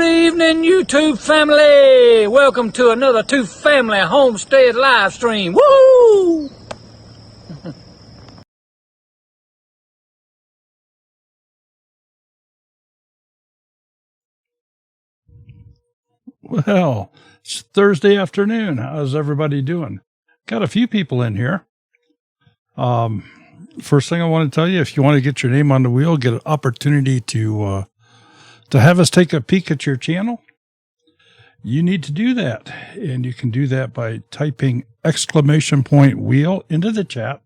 evening, YouTube family. Welcome to another Two Family Homestead live stream. Woo! Well, it's Thursday afternoon. How's everybody doing? Got a few people in here. First thing I want to tell you, if you want to get your name on the wheel, get an opportunity to have us take a peek at your channel, you need to do that. And you can do that by typing !wheel into the chat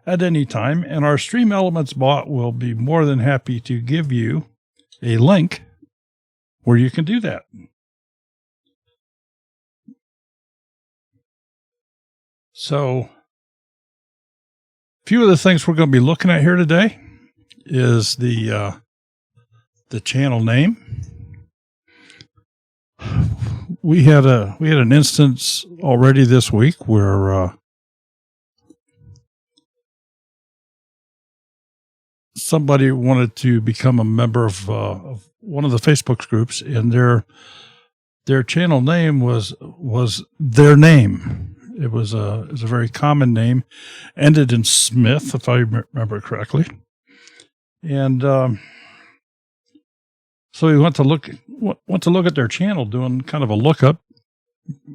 at any time. And our Stream Elements bot will be more than happy to give you a link where you can do that. So, a few of the things we're going to be looking at here today is the channel name. We had an instance already this week where somebody wanted to become a member of one of the Facebook groups, and their channel name was their name. It was a very common name, ended in Smith, if I remember correctly. And so we went to look at their channel, doing kind of a lookup,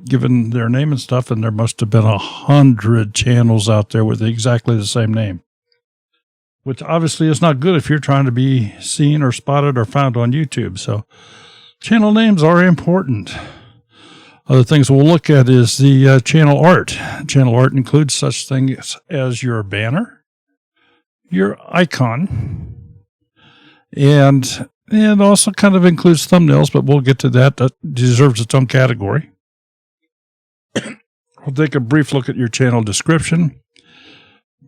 given their name and stuff, and there must have been 100 channels out there with exactly the same name, which obviously is not good if you're trying to be seen or spotted or found on YouTube. So channel names are important. Other things we'll look at is the channel art. Channel art includes such things as your banner, your icon, and also kind of includes thumbnails, but we'll get to that. That deserves its own category. We'll take a brief look at your channel description.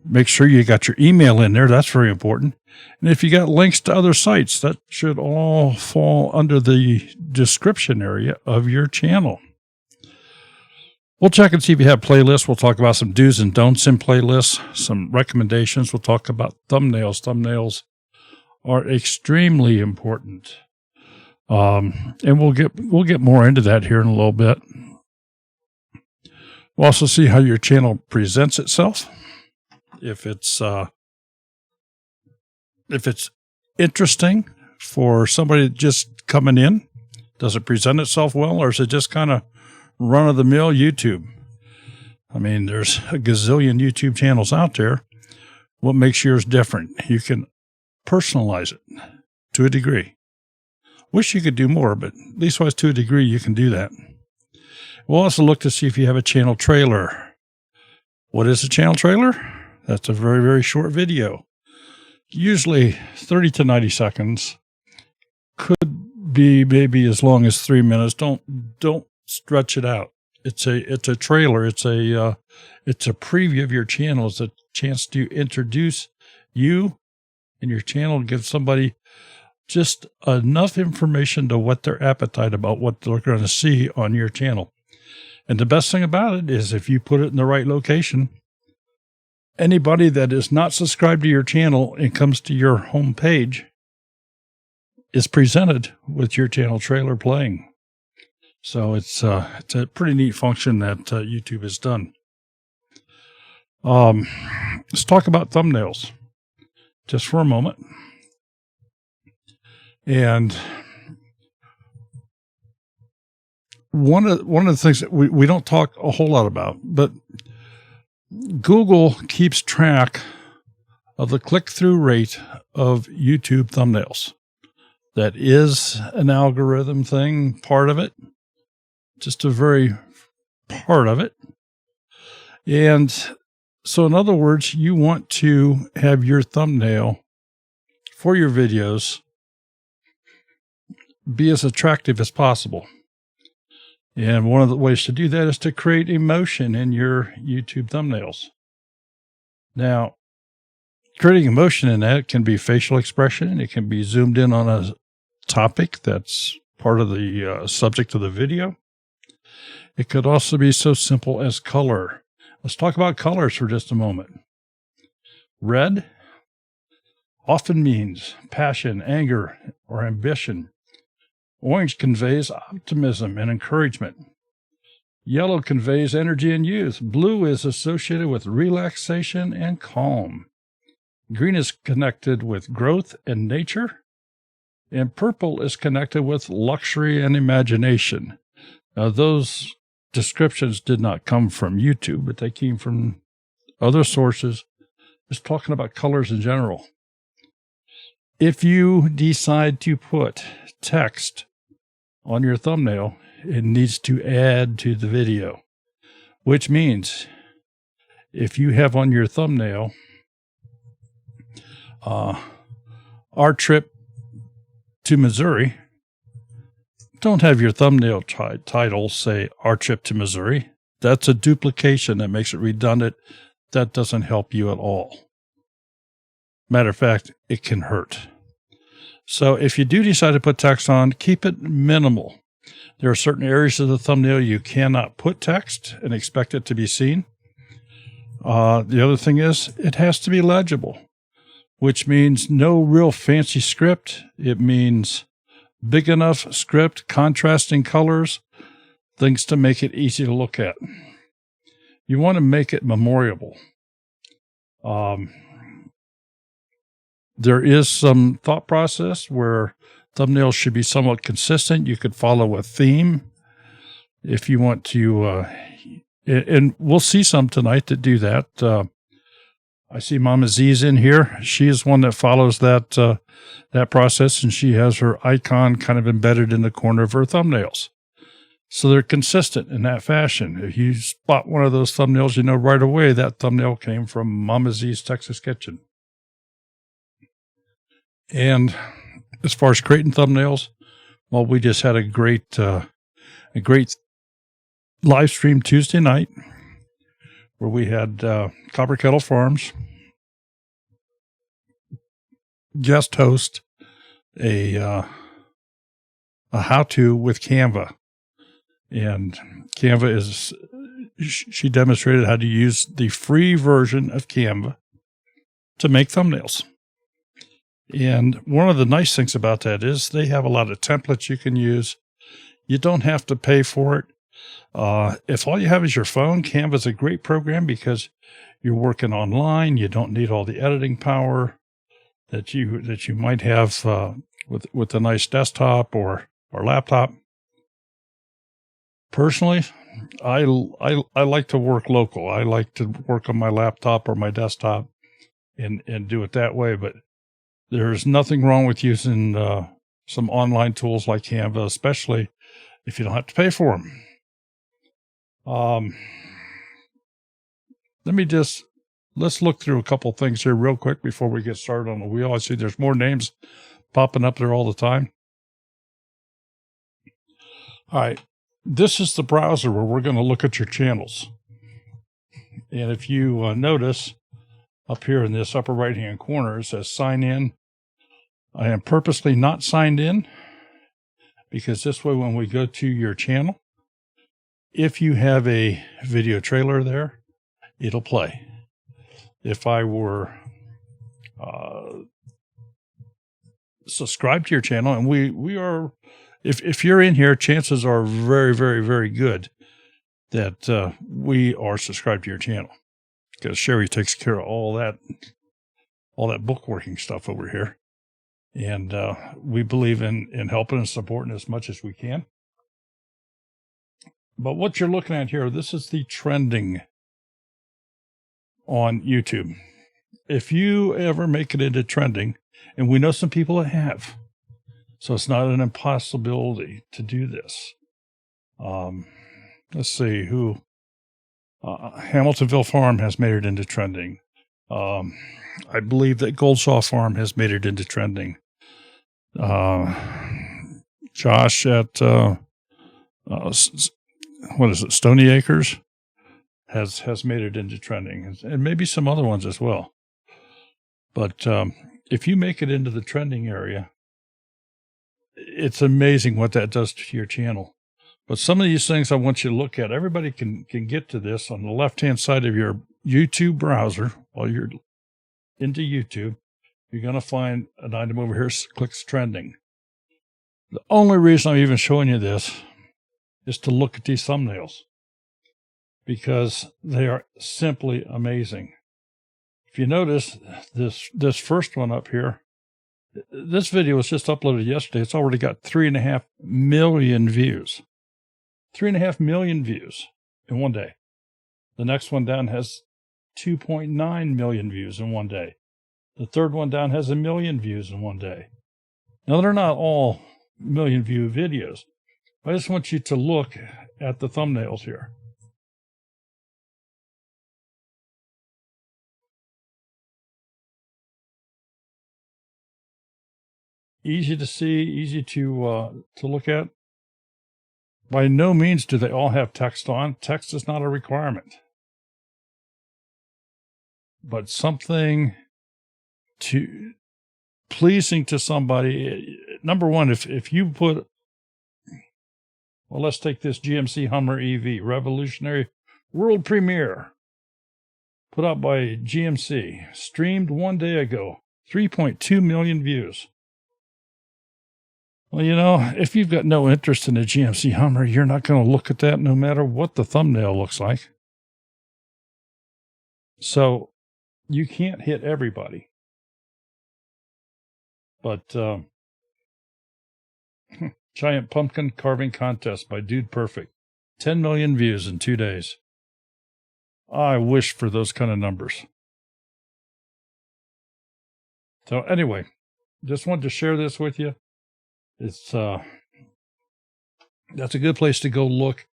Make sure you got your email in there. That's very important. And if you got links to other sites, that should all fall under the description area of your channel. We'll check and see if you have playlists. We'll talk about some do's and don'ts in playlists, some recommendations. We'll talk about thumbnails. Thumbnails are extremely important. And we'll get more into that here in a little bit. We'll also see how your channel presents itself. If it's interesting for somebody just coming in, does it present itself well, or is it just kind of run-of-the-mill YouTube? I mean, there's a gazillion YouTube channels out there. What makes yours different? You can personalize it to a degree. Wish you could do more, but at least to a degree you can do that. We'll also look to see if you have a channel trailer. What is a channel trailer? That's a very, very short video. Usually 30 to 90 seconds. Could be maybe as long as 3 minutes. Don't stretch it out. It's a trailer. It's a preview of your channel. It's a chance to introduce you and your channel and give somebody just enough information to whet their appetite about what they're going to see on your channel. And the best thing about it is if you put it in the right location, anybody that is not subscribed to your channel and comes to your home page is presented with your channel trailer playing. So it's a pretty neat function that YouTube has done. Let's talk about thumbnails just for a moment. And one of the things that we don't talk a whole lot about, but Google keeps track of the click-through rate of YouTube thumbnails. That is an algorithm thing, part of it. Just a very part of it. And so in other words, you want to have your thumbnail for your videos be as attractive as possible. And one of the ways to do that is to create emotion in your YouTube thumbnails. Now, creating emotion in that can be facial expression. It can be zoomed in on a topic that's part of the subject of the video. It could also be so simple as color. Let's talk about colors for just a moment. Red often means passion, anger, or ambition. Orange conveys optimism and encouragement. Yellow conveys energy and youth. Blue is associated with relaxation and calm. Green is connected with growth and nature. And purple is connected with luxury and imagination. Now, those descriptions did not come from YouTube, but they came from other sources, just talking about colors in general. If you decide to put text on your thumbnail, it needs to add to the video, which means if you have on your thumbnail our trip to Missouri, don't have your thumbnail title say our trip to Missouri. That's a duplication that makes it redundant. That doesn't help you at all. Matter of fact, it can hurt. So if you do decide to put text on, keep it minimal. There are certain areas of the thumbnail you cannot put text and expect it to be seen. The other thing is it has to be legible, which means no real fancy script. It means big enough script, contrasting colors, things to make it easy to look at. You want to make it memorable. There is some thought process where thumbnails should be somewhat consistent. You could follow a theme if you want to, and we'll see some tonight that do that. I see Mama Z's in here. She is one that follows that process, and she has her icon kind of embedded in the corner of her thumbnails. So they're consistent in that fashion. If you spot one of those thumbnails, you know right away that thumbnail came from Mama Z's Texas Kitchen. And as far as creating thumbnails, well, we just had a great live stream Tuesday night where we had Copper Kettle Farms guest host a how-to with Canva. And Canva is, she demonstrated how to use the free version of Canva to make thumbnails. And one of the nice things about that is they have a lot of templates you can use. You don't have to pay for it. If all you have is your phone, Canva is a great program because you're working online. You don't need all the editing power that you might have with a nice desktop or laptop. Personally, I like to work local. I like to work on my laptop or my desktop and do it that way. But there's nothing wrong with using some online tools like Canva, especially if you don't have to pay for them. Let's look through a couple things here real quick before we get started on the wheel. I see there's more names popping up there all the time. All right. This is the browser where we're going to look at your channels. And if you notice up here in this upper right-hand corner, it says sign in. I am purposely not signed in because this way when we go to your channel, if you have a video trailer there, it'll play. If I were subscribed to your channel, and we are, if you're in here, chances are very, very, very good that we are subscribed to your channel because Sherry takes care of all that bookworking stuff over here. And we believe in helping and supporting as much as we can. But what you're looking at here, this is the trending on YouTube. If you ever make it into trending, and we know some people that have, so it's not an impossibility to do this. Let's see who. Hamiltonville Farm has made it into trending. I believe that Goldshaw Farm has made it into trending. Josh at what is it, Stony Acres has made it into trending, and maybe some other ones as well. But if you make it into the trending area, it's amazing what that does to your channel. But some of these things I want you to look at. Everybody can get to this on the left-hand side of your YouTube browser while you're into YouTube. you're going to find an item over here, clicks trending. The only reason I'm even showing you this is to look at these thumbnails, because they are simply amazing. If you notice this first one up here, this video was just uploaded yesterday. It's already got 3.5 million views. 3.5 million views in one day. The next one down has 2.9 million views in one day. The third one down has 1 million views in one day. Now, they're not all million view videos. I just want you to look at the thumbnails here. Easy to see, easy to look at. By no means do they all have text on. Text is not a requirement. But something pleasing to somebody. Number one, if you put, well, let's take this GMC Hummer EV, revolutionary world premiere, put out by GMC, streamed one day ago, 3.2 million views. Well, you know, if you've got no interest in a GMC Hummer, you're not going to look at that no matter what the thumbnail looks like. So you can't hit everybody. But Giant Pumpkin Carving Contest by Dude Perfect. 10 million views in 2 days. I wish for those kind of numbers. So anyway, just wanted to share this with you. It's that's a good place to go look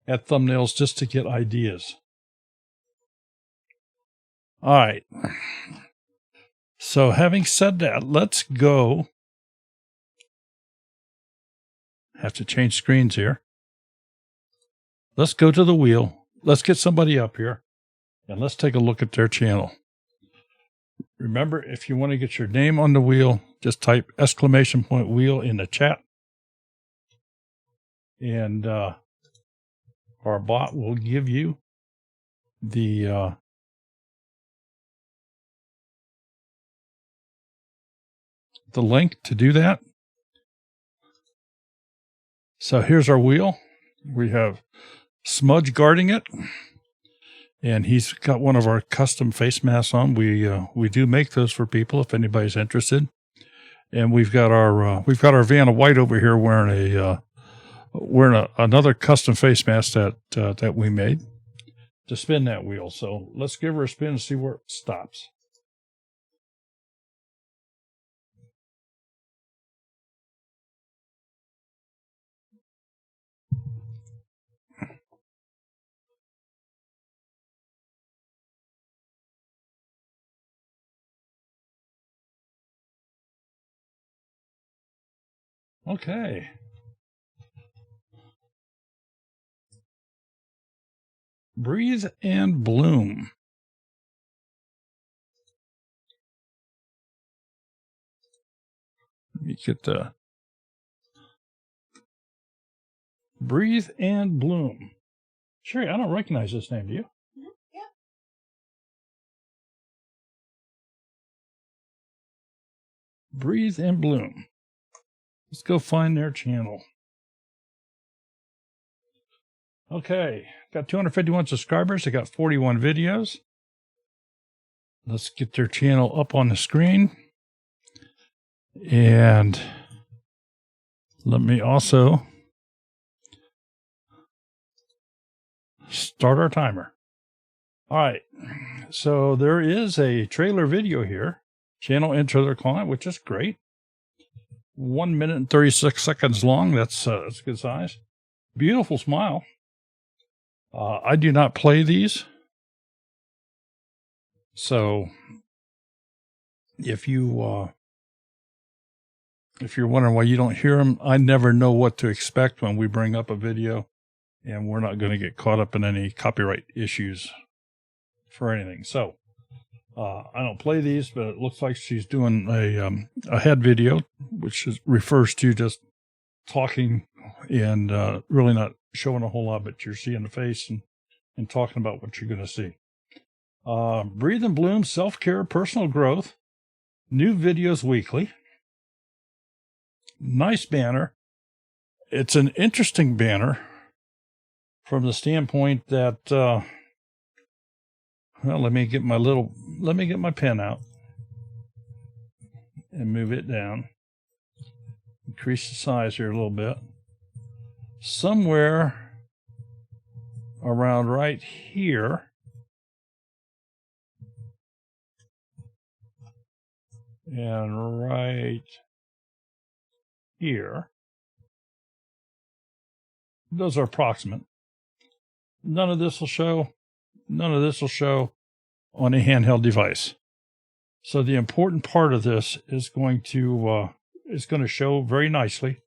at thumbnails just to get ideas. All right. So having said that, let's go. Have to change screens here. Let's go to the wheel. Let's get somebody up here and let's take a look at their channel. Remember, if you want to get your name on the wheel, just type !wheel in the chat. And our bot will give you the link to do that. So here's our wheel. We have Smudge guarding it. And he's got one of our custom face masks on. We do make those for people if anybody's interested. And we've got our Vanna White over here wearing another custom face mask that we made to spin that wheel. So let's give her a spin and see where it stops. Okay. Breathe and bloom. Let me get the Breathe and Bloom. Sherry, I don't recognize this name, do you? Yeah. Breathe and Bloom. Let's go find their channel. Okay, got 251 subscribers. I got 41 videos. Let's get their channel up on the screen. And let me also start our timer. All right, so there is a trailer video here. Channel intro their client, which is great. 1 minute and 36 seconds long. That's a good size. Beautiful smile. I do not play these. So if you're wondering why you don't hear them, I never know what to expect when we bring up a video, and we're not going to get caught up in any copyright issues for anything. So I don't play these, but it looks like she's doing a head video, which refers to just talking and really not showing a whole lot, but you're seeing the face and talking about what you're going to see. Breathe and Bloom, self-care, personal growth. New videos weekly. Nice banner. It's an interesting banner from the standpoint that, well, let me get my pen out and move it down. Increase the size here a little bit. Somewhere around right here, and right here, those are approximate. None of this will show on a handheld device. So the important part of this is going to show very nicely.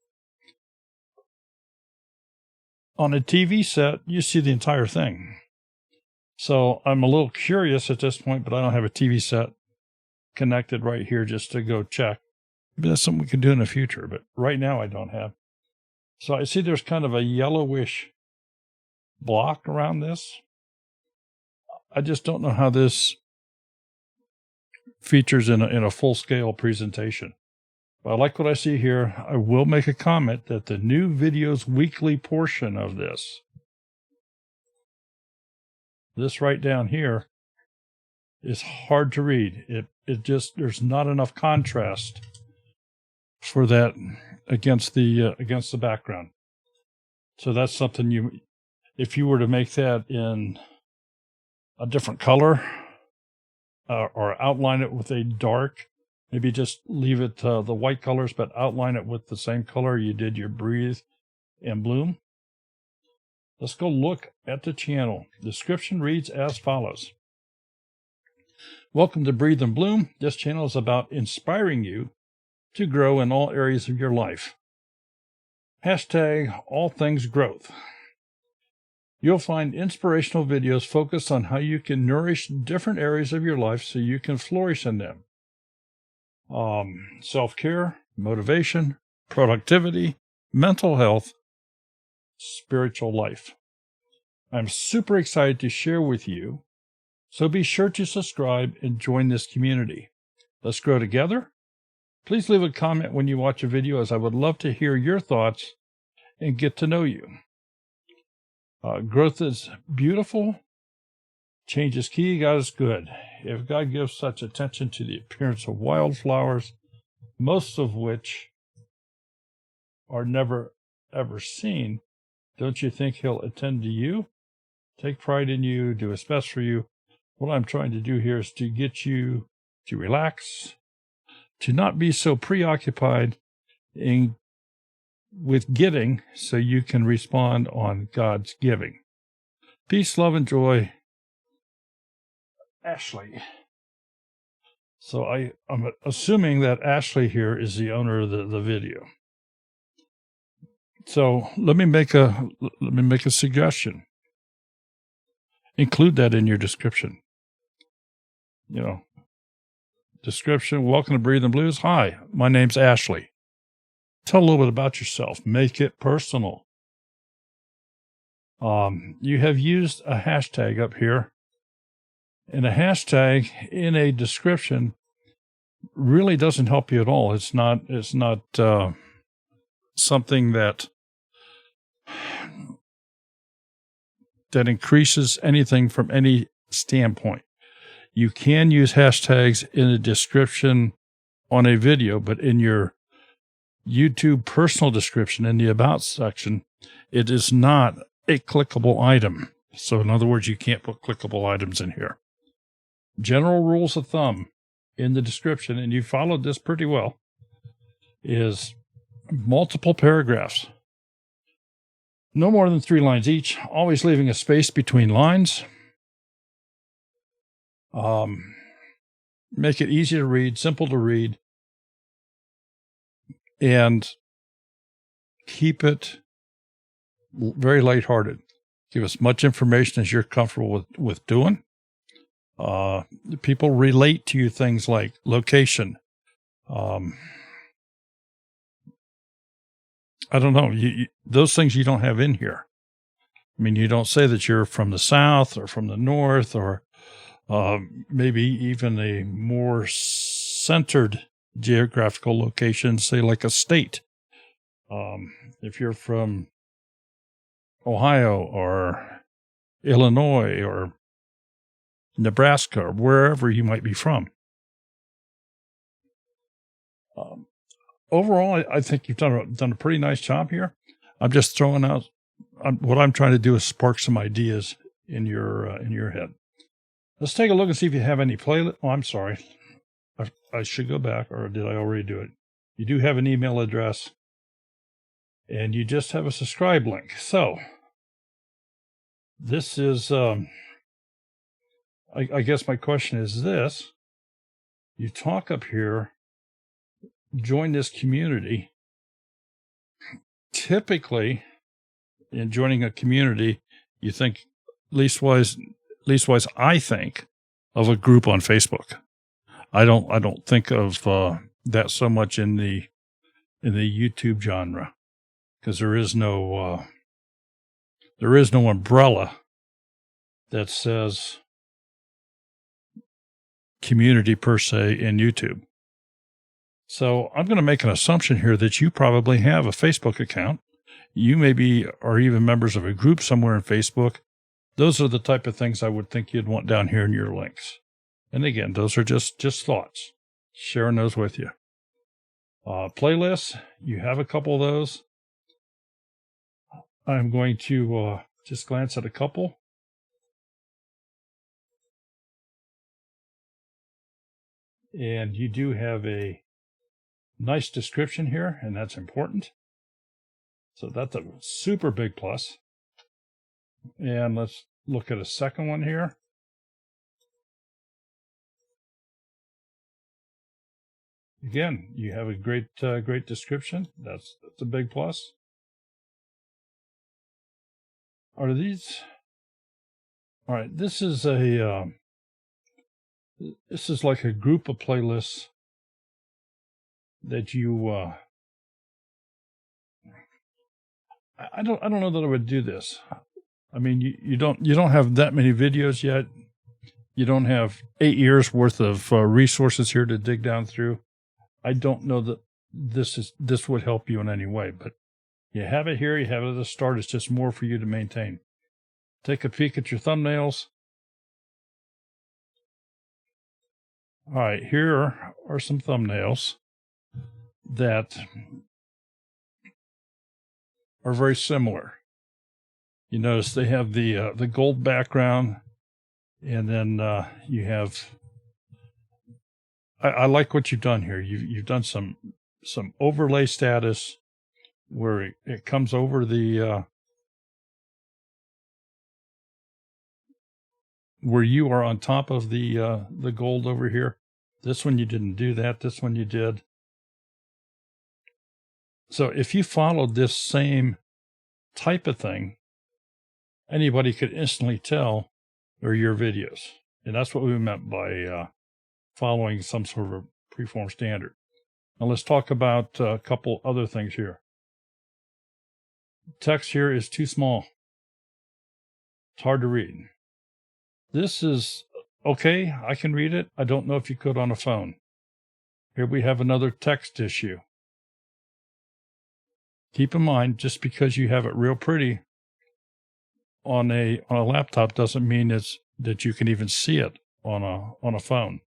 On a TV set, you see the entire thing. So I'm a little curious at this point, but I don't have a TV set connected right here just to go check. Maybe that's something we can do in the future, but right now I don't have. So I see there's kind of a yellowish block around this. I just don't know how this features in a full-scale presentation. But I like what I see here. I will make a comment that the new videos weekly portion of this right down here is hard to read. It just, there's not enough contrast for that against the background. So that's something if you were to make that in a different color or outline it with a dark, maybe just leave it the white colors, but outline it with the same color you did your Breathe and Bloom. Let's go look at the channel. Description reads as follows. Welcome to Breathe and Bloom. This channel is about inspiring you to grow in all areas of your life. Hashtag all things growth. You'll find inspirational videos focused on how you can nourish different areas of your life so you can flourish in them. Self-care, motivation, productivity, mental health, spiritual life. I'm super excited to share with you, so be sure to subscribe and join this community. Let's grow together. Please leave a comment when you watch a video, as I would love to hear your thoughts and get to know you. Growth is beautiful. Change is key. God is good. If God gives such attention to the appearance of wildflowers, most of which are never ever seen, don't you think He'll attend to you, take pride in you, do His best for you? What I'm trying to do here is to get you to relax, to not be so preoccupied with getting, so you can respond on God's giving. Peace, love, and joy, Ashley. So I'm assuming that Ashley here is the owner of the video. So let me make a suggestion. Include that in your description. Description, welcome to Breathe and Blues. Hi, my name's Ashley. Tell a little bit about yourself. Make it personal. You have used a hashtag up here, and a hashtag in a description really doesn't help you at all. It's not something that increases anything from any standpoint. You can use hashtags in a description on a video, but in your YouTube personal description in the About section, it is not a clickable item. So in other words, you can't put clickable items in here. General rules of thumb in the description, and you followed this pretty well, is multiple paragraphs. No more than 3 lines each, always leaving a space between lines. Make it easy to read, simple to read, and keep it very lighthearted. Give as much information as you're comfortable with doing. People relate to you things like location. I don't know. Those things you don't have in here. I mean, you don't say that you're from the south or from the north or maybe even a more centered geographical location, say like a state. If you're from Ohio or Illinois or Nebraska or wherever you might be from. Overall, I think you've done a pretty nice job here. I'm just throwing out what I'm trying to do is spark some ideas in your head. Let's take a look and see if you have any playlist. Oh, I'm sorry. I should go back, or did I already do it? You do have an email address, and you just have a subscribe link. So this is, I guess my question is this. You talk up here, join this community. Typically, in joining a community, you think, leastwise, I think of a group on Facebook. I don't think of that so much in the YouTube genre, because there is no umbrella that says community per se in YouTube. So I'm going to make an assumption here that you probably have a Facebook account. You maybe are even members of a group somewhere in Facebook. Those are the type of things I would think you'd want down here in your links. And again, those are just thoughts. Sharing those with you. Playlists, you have a couple of those. I'm going to just glance at a couple. And you do have a nice description here, and that's important. So that's a super big plus. And let's look at a second one here. Again, you have a great description. That's a big plus. Are these? All right, this is like a group of playlists that you. I don't know that I would do this. I mean, you don't have that many videos yet. You don't have 8 years worth of resources here to dig down through. I don't know that this would help you in any way, but you have it here. You have it at the start. It's just more for you to maintain. Take a peek at your thumbnails. All right, here are some thumbnails that are very similar. You notice they have the gold background, and then you have. I like what you've done here. You've done some overlay status where it comes over the where you are on top of the gold over here. This one you didn't do that. This one you did. So if you followed this same type of thing, anybody could instantly tell they're your videos, and that's what we meant by following some sort of preform standard. Now let's talk about a couple other things here. Text here is too small. It's hard to read. This is okay. I can read it. I don't know if you could on a phone. Here we have another text issue. Keep in mind, just because you have it real pretty on a laptop doesn't mean that you can even see it on a phone.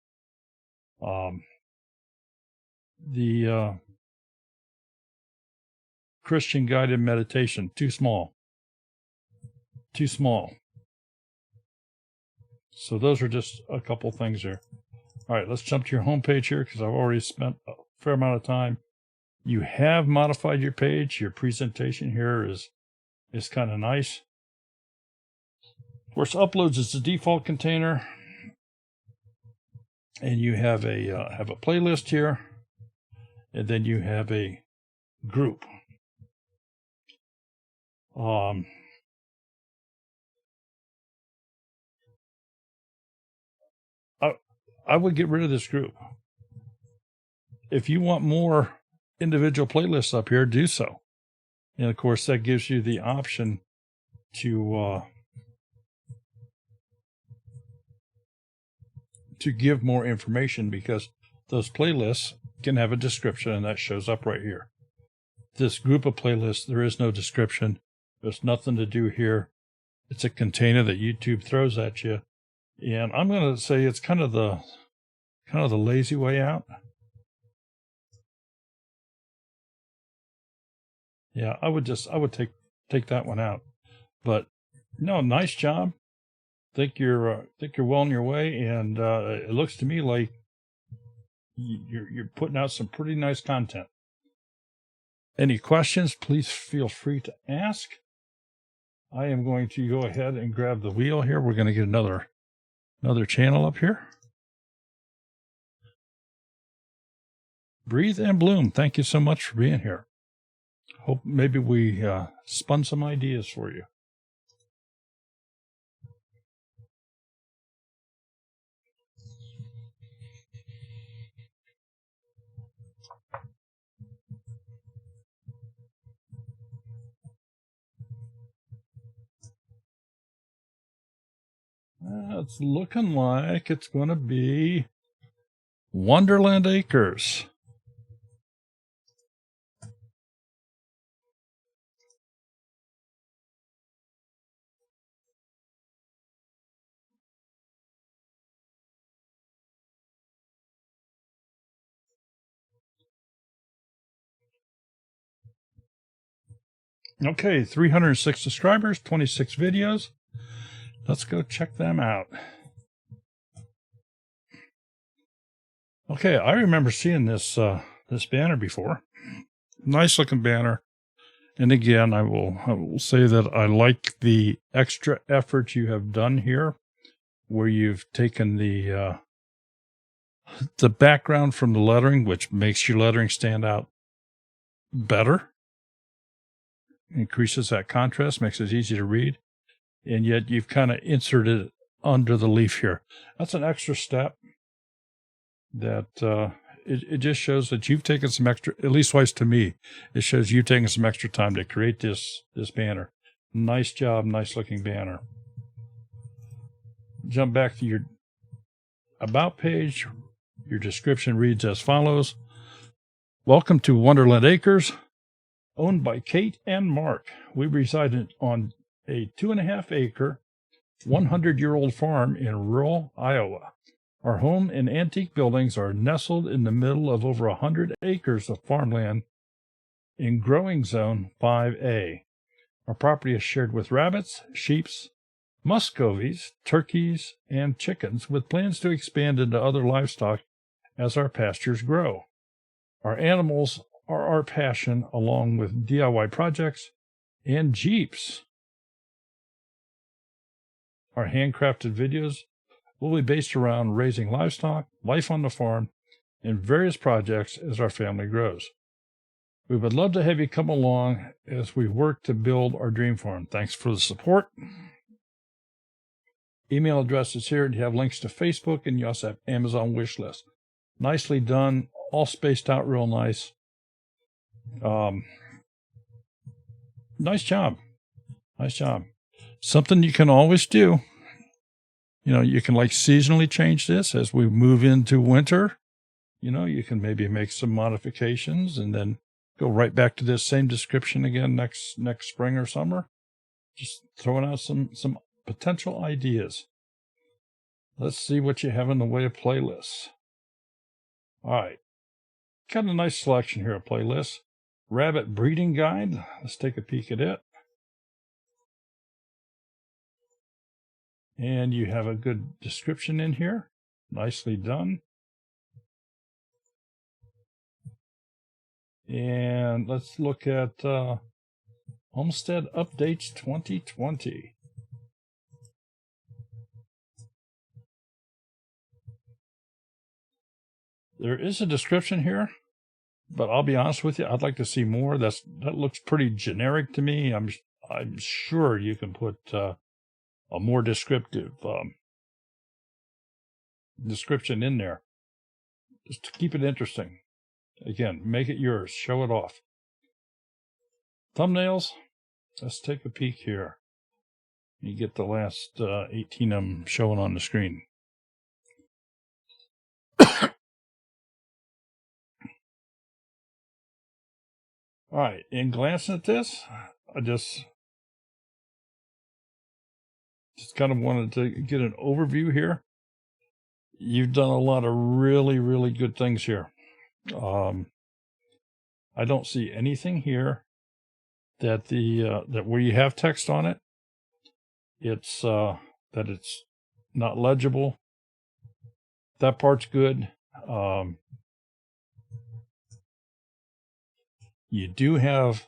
The Christian guided meditation, too small. Too small. So those are just a couple things there. All right, let's jump to your home page here because I've already spent a fair amount of time. You have modified your page. Your presentation here is kind of nice. Of course, uploads is the default container. And you have a playlist here, and then you have a group. I would get rid of this group. If you want more individual playlists up here, do so. And of course, that gives you the option to give more information, because those playlists can have a description, and that shows up right here. This group of playlists, there is no description. There's nothing to do here. It's a container that YouTube throws at you. And I'm going to say it's kind of the lazy way out. Yeah, I would take that one out. But no, nice job. Think you're well on your way, and it looks to me like you're putting out some pretty nice content. Any questions, please feel free to ask. I am going to go ahead and grab the wheel here. We're going to get another channel up here. Breathe and Bloom, thank you so much for being here. Hope maybe we spun some ideas for you. It's looking like it's going to be Wonderland Acres. Okay, 306 subscribers, 26 videos. Let's go check them out. Okay, I remember seeing this banner before. Nice looking banner. And again, I will say that I like the extra effort you have done here, where you've taken the background from the lettering, which makes your lettering stand out better. Increases that contrast, makes it easy to read. And yet you've kind of inserted it under the leaf here. That's an extra step that it just shows that you've taken some extra, at least twice to me, it shows you've taken some extra time to create this banner. Nice job, nice looking banner. Jump back to your About page. Your description reads as follows. Welcome to Wonderland Acres, owned by Kate and Mark. We reside on a 2.5-acre, 100-year-old farm in rural Iowa. Our home and antique buildings are nestled in the middle of over 100 acres of farmland in growing zone 5A. Our property is shared with rabbits, sheep, muscovies, turkeys, and chickens, with plans to expand into other livestock as our pastures grow. Our animals are our passion, along with DIY projects and Jeeps. Our handcrafted videos will be based around raising livestock, life on the farm, and various projects as our family grows. We would love to have you come along as we work to build our dream farm. Thanks for the support. Email address is here, and you have links to Facebook, and you also have Amazon wish list. Nicely done, all spaced out real nice. Nice job. Nice job. Something you can always do. You know, you can like seasonally change this as we move into winter. You know, you can maybe make some modifications and then go right back to this same description again next spring or summer. Just throwing out some potential ideas. Let's see what you have in the way of playlists. All right. Got a nice selection here of playlists. Rabbit breeding guide. Let's take a peek at it. And you have a good description in here. Nicely done. And let's look at Homestead Updates 2020. There is a description here, but I'll be honest with you, I'd like to see more. That looks pretty generic to me. I'm sure you can put a more descriptive description in there, just to keep it interesting. Again, make it yours. Show it off. Thumbnails. Let's take a peek here. You get the last 18 of them showing on the screen. All right, in glancing at this, I just kind of wanted to get an overview here. You've done a lot of really, really good things here. I don't see anything here that that where you have text on it, it's that it's not legible. That part's good. You do have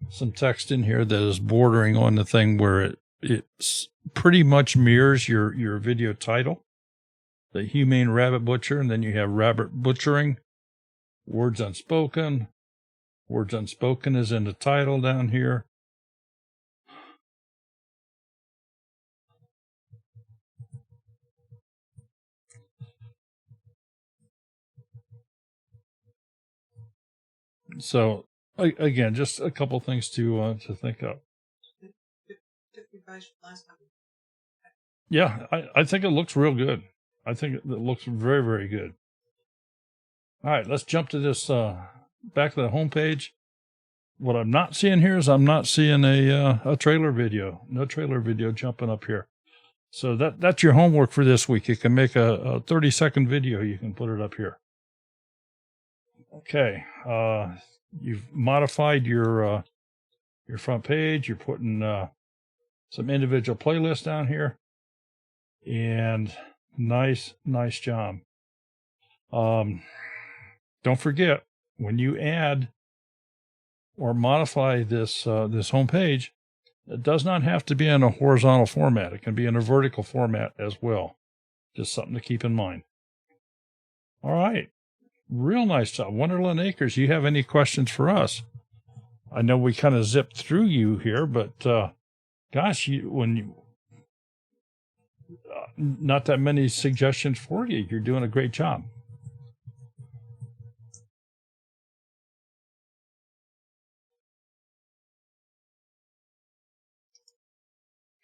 some text in here that is bordering on the thing where it's pretty much mirrors your video title, the Humane Rabbit Butcher, and then you have Rabbit Butchering, Words Unspoken. Words Unspoken is in the title down here. So again, just a couple things to think of. Yeah, I think it looks real good. I think it looks very, very good. All right, let's jump to this back to the home page. What I'm not seeing here is I'm not seeing a trailer video. No trailer video jumping up here. So that's your homework for this week. You can make a 30-second video. You can put it up here. Okay, you've modified your front page. You're putting some individual playlists down here, and nice job. Don't forget, when you add or modify this home page, it does not have to be in a horizontal format. It can be in a vertical format as well. Just something to keep in mind. All right. Real nice job. Wonderland Acres, you have any questions for us? I know we kind of zipped through you here, but gosh, not that many suggestions for you. You're doing a great job.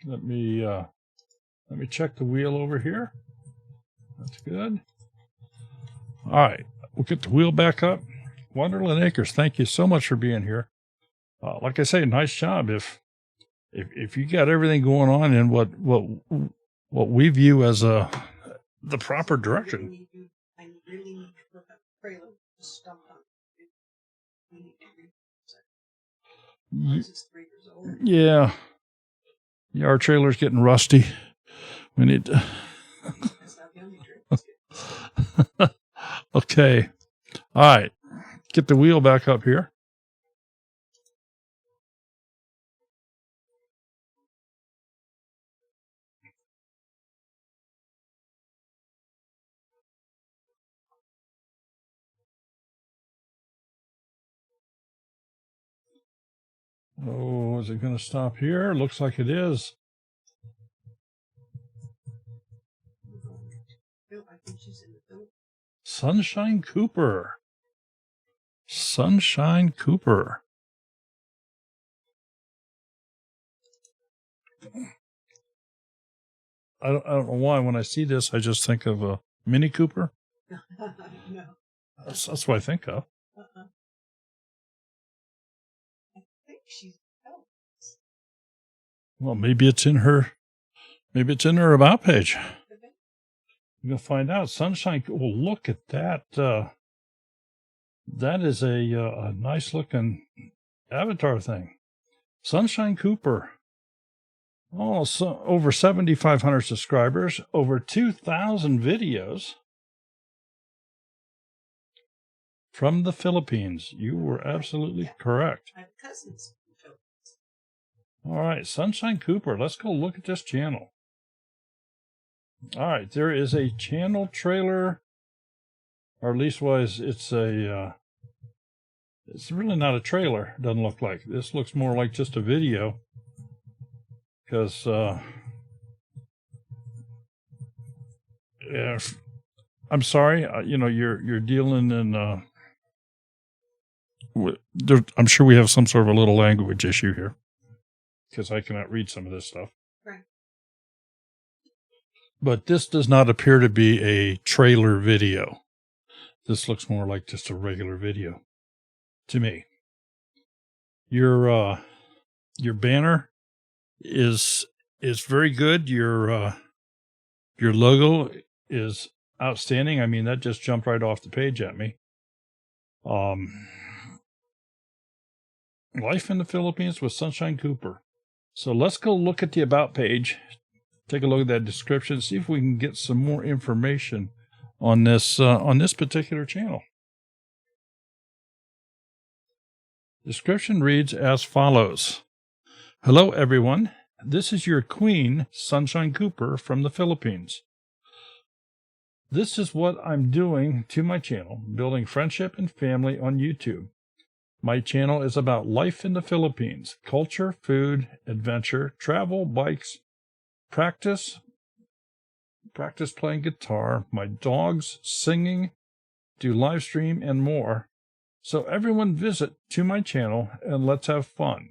Let me check the wheel over here. That's good. All right. We'll get the wheel back up. Wonderland Acres, thank you so much for being here. Like I say, nice job. If you got everything going on in what we view as the proper direction. I really need to put a trailer to stump on. We need to reset. It's 3 years old. Yeah, our trailer's getting rusty. We need to. That's not the only trailer. Okay. All right. Get the wheel back up here. Oh, is it going to stop here? Looks like it is. No, I think she's in the film. Sunshine Cooper. Sunshine Cooper. I don't know why when I see this, I just think of a Mini Cooper. No. That's what I think of. I think she's out. Well, maybe it's in her about page. You're going to find out. Sunshine. Well, look at that. That is a nice looking avatar thing. Sunshine Cooper. Oh, so over 7,500 subscribers, over 2,000 videos from the Philippines. You were absolutely correct. I have cousins in the Philippines. All right, Sunshine Cooper. Let's go look at this channel. All right, there is a channel trailer, or at least it's really not a trailer. Doesn't look like. This looks more like just a video. Because I'm sorry, you're dealing in. I'm sure we have some sort of a little language issue here, because I cannot read some of this stuff. Right. But this does not appear to be a trailer video. This looks more like just a regular video to me. Your banner is very good. Your logo is outstanding. I mean, that just jumped right off the page at me. Life in the Philippines with Sunshine Cooper. So let's go look at the About page, take a look at that description, see if we can get some more information on this particular channel. Description reads as follows. Hello, everyone. This is your queen, Sunshine Cooper, from the Philippines. This is what I'm doing to my channel, building friendship and family on YouTube. My channel is about life in the Philippines, culture, food, adventure, travel, bikes, practice playing guitar, my dogs, singing, do live stream, and more. So everyone visit to my channel and let's have fun.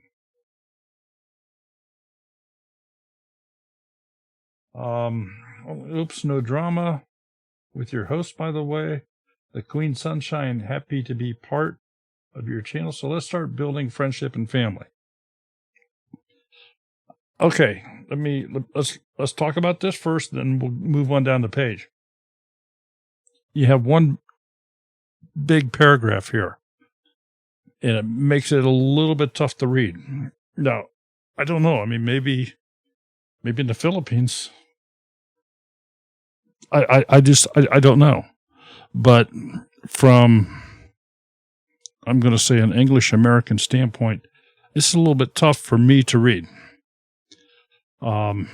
Oops, no drama. With your host, by the way, the Queen Sunshine, happy to be part of your channel. So let's start building friendship and family. Okay, let's talk about this first, then we'll move on down the page. You have one big paragraph here, and it makes it a little bit tough to read. Now, I don't know. I mean, maybe in the Philippines, I don't know. But from, I'm going to say, an English American standpoint, this is a little bit tough for me to read. I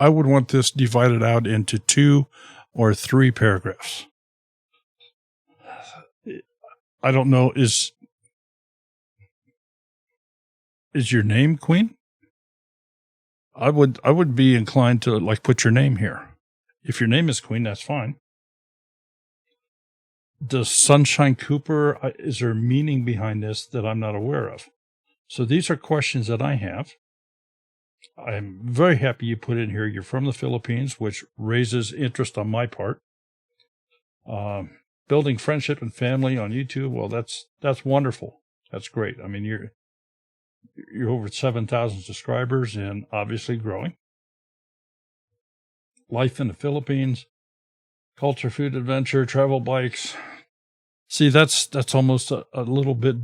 would want this divided out into 2 or 3 paragraphs. I don't know, is your name Queen? I would be inclined to put your name here. If your name is Queen, that's fine. Does Sunshine Cooper, is there meaning behind this that I'm not aware of? So these are questions that I have. I'm very happy you put in here, you're from the Philippines, which raises interest on my part. Building friendship and family on YouTube, well, that's wonderful. That's great. I mean, you're over 7,000 subscribers and obviously growing. Life in the Philippines, culture, food, adventure, travel, bikes. See, that's almost a little bit,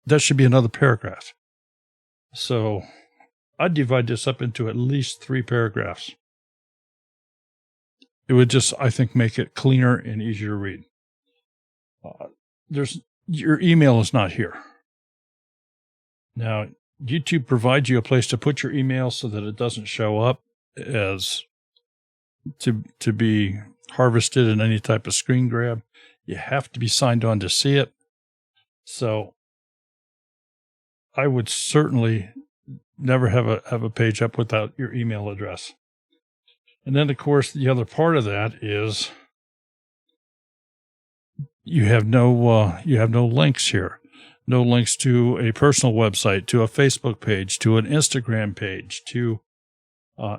that should be another paragraph. So I'd divide this up into at least 3 paragraphs. It would just, I think, make it cleaner and easier to read. Your email is not here. Now, YouTube provides you a place to put your email so that it doesn't show up as to be harvested in any type of screen grab. You have to be signed on to see it. So I would certainly never have a page up without your email address. And then, of course, the other part of that is you have no links here. No links to a personal website, to a Facebook page, to an Instagram page, to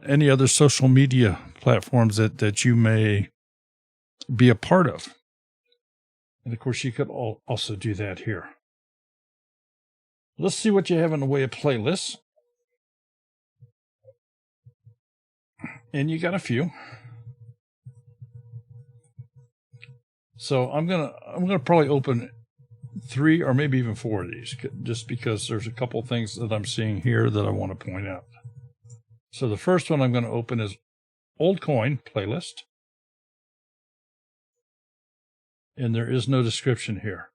any other social media platforms that you may be a part of. And, of course, you could also do that here. Let's see what you have in the way of playlists. And you got a few. So I'm gonna probably open 3 or maybe even 4 of these, just because there's a couple things that I'm seeing here that I want to point out. So the first one I'm going to open is Old Coin Playlist. And there is no description here.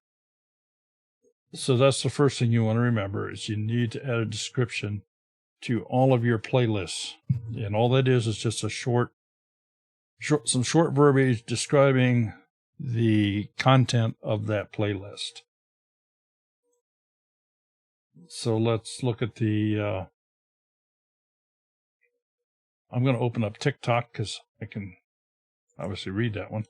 So that's the first thing you want to remember, is you need to add a description to all of your playlists. And all that is just a some short verbiage describing the content of that playlist. So let's look at the, I'm going to open up TikTok because I can obviously read that one.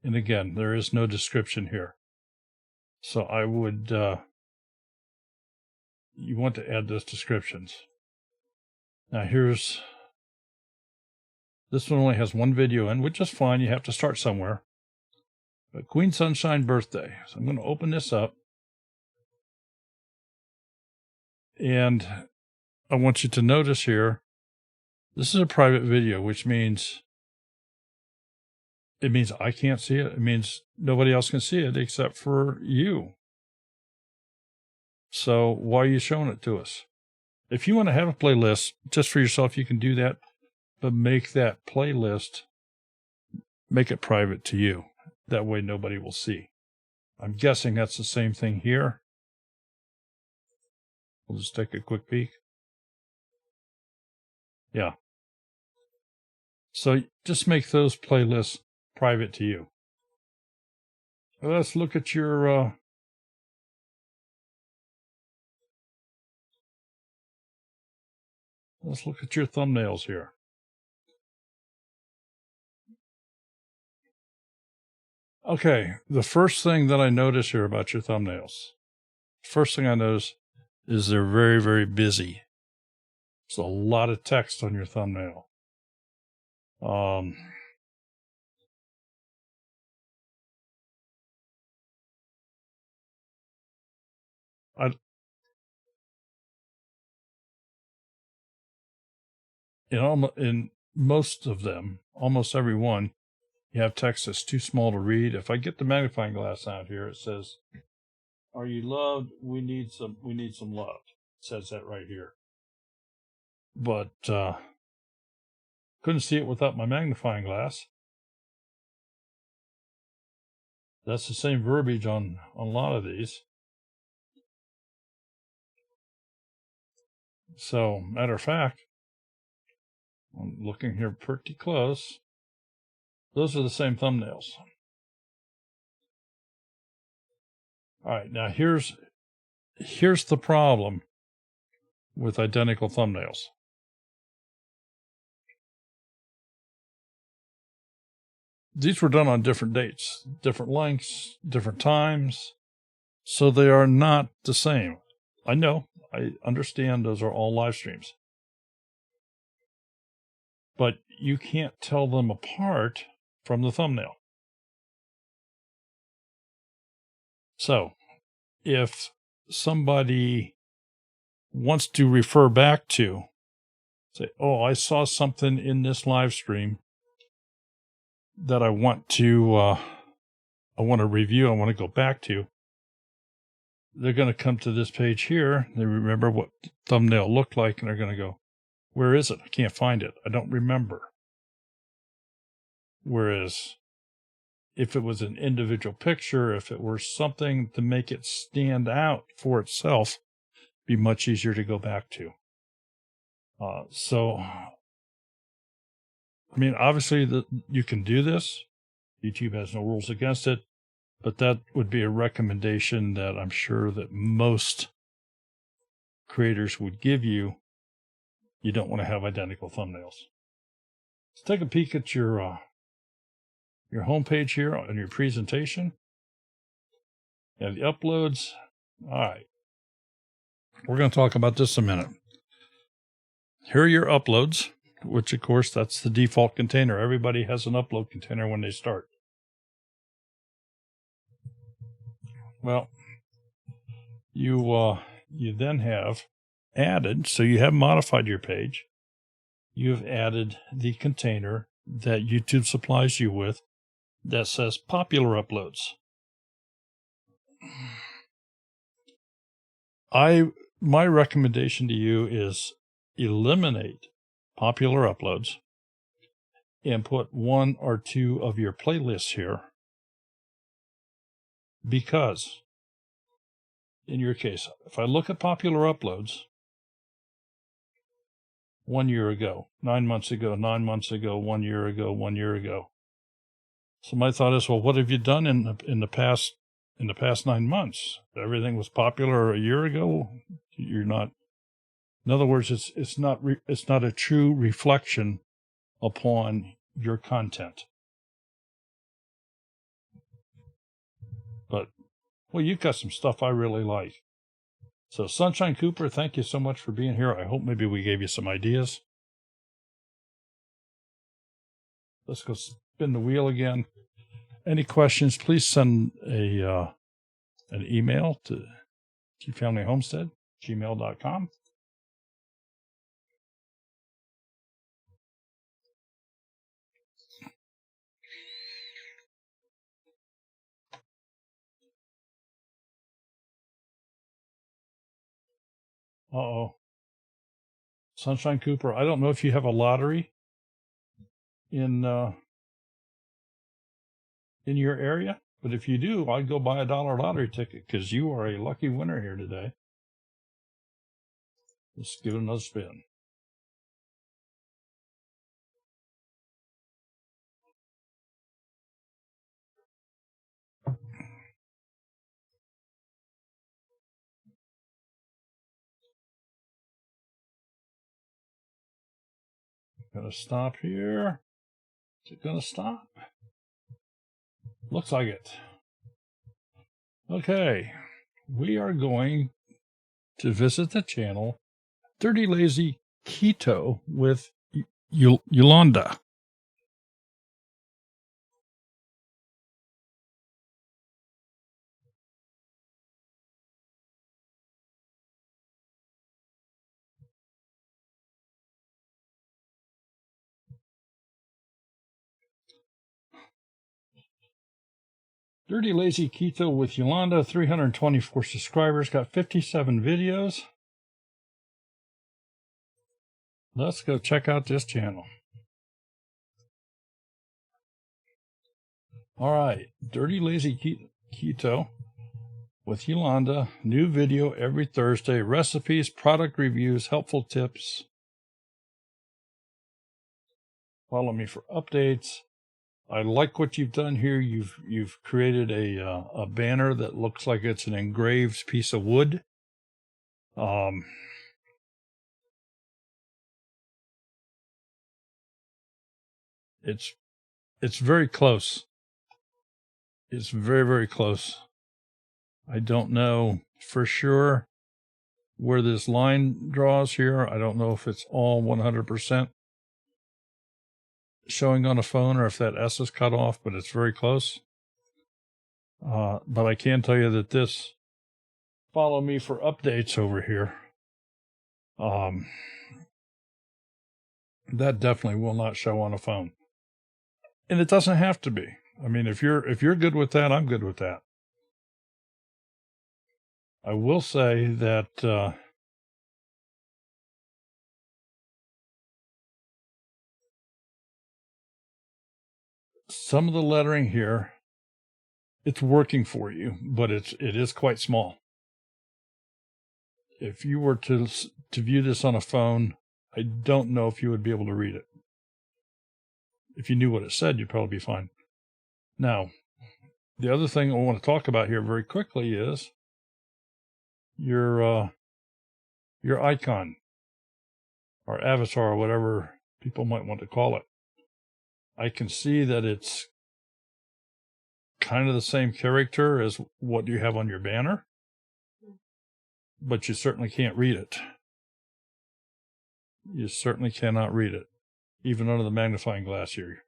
And again, there is no description here. So I would, you want to add those descriptions. Now this one only has 1 video in, which is fine. You have to start somewhere. But Queen Sunshine birthday. So I'm going to open this up. And I want you to notice here, this is a private video, which means I can't see it. It means nobody else can see it except for you. So why are you showing it to us? If you want to have a playlist just for yourself, you can do that, but make that playlist, make it private to you. That way nobody will see. I'm guessing that's the same thing here. We'll just take a quick peek. Yeah. So just make those playlists private to you. Let's look at your thumbnails here. Okay, the first thing that I notice here about your thumbnails, first thing I notice is they're very, very busy. There's a lot of text on your thumbnail. In most of them, almost every one, you have text that's too small to read. If I get the magnifying glass out here, it says, "Are you loved? We need some love." It says that right here. But couldn't see it without my magnifying glass. That's the same verbiage on a lot of these. So, matter of fact, I'm looking here pretty close. Those are the same thumbnails. All right, now here's the problem with identical thumbnails. These were done on different dates, different lengths, different times, so they are not the same. I know, I understand those are all live streams. But you can't tell them apart from the thumbnail. So, if somebody wants to refer back to, say, "Oh, I saw something in this live stream that I want to review, I want to go back to," they're going to come to this page here. They remember what the thumbnail looked like, and they're going to go, "Where is it? I can't find it. I don't remember." Whereas if it was an individual picture, if it were something to make it stand out for itself, it'd be much easier to go back to. So, I mean, obviously you can do this. YouTube has no rules against it, but that would be a recommendation that I'm sure that most creators would give you. You don't want to have identical thumbnails. Let's take a peek at your home page here on your presentation. You have the uploads. All right. We're going to talk about this in a minute. Here are your uploads, which, of course, that's the default container. Everybody has an upload container when they start. Well, you then have added, so you have modified your page. You've added the container that YouTube supplies you with that says popular uploads. My recommendation to you is eliminate popular uploads and put one or two of your playlists here, because in your case, if I look at popular uploads 1 year ago, 9 months ago, 9 months ago, 1 year ago, 1 year ago. So my thought is, well, what have you done in the past 9 months? Everything was popular a year ago. You're not. In other words, it's not a true reflection upon your content. But well, you've got some stuff I really like. So Sunshine Cooper, thank you so much for being here. I hope maybe we gave you some ideas. Let's go spin the wheel again. Any questions, please send an email to tfamilyhomestead@gmail.com. Uh-oh. Sunshine Cooper, I don't know if you have a lottery in your area, but if you do, I'd go buy a $1 lottery ticket because you are a lucky winner here today. Let's give it another spin. Gonna stop here. Is it gonna stop? Looks like it. Okay, we are going to visit the channel Dirty Lazy Keto with Yolanda. Dirty Lazy Keto with Yolanda, 324 subscribers, got 57 videos. Let's go check out this channel. All right, Dirty Lazy Keto with Yolanda, new video every Thursday, recipes, product reviews, helpful tips. Follow me for updates. I like what you've done here. You've created a banner that looks like it's an engraved piece of wood. It's very close. It's very, very close. I don't know for sure where this line draws here. I don't know if it's all 100% showing on a phone or if that S is cut off, but it's very close. But I can tell you that this follow me for updates over here. That definitely will not show on a phone. And it doesn't have to be. I mean, if you're good with that, I'm good with that. I will say that some of the lettering here, it's working for you, but it is quite small. If you were to view this on a phone, I don't know if you would be able to read it. If you knew what it said, you'd probably be fine. Now, the other thing I want to talk about here very quickly is your icon or avatar or whatever people might want to call it. I can see that it's kind of the same character as what you have on your banner, but you certainly can't read it. You certainly cannot read it, even under the magnifying glass here.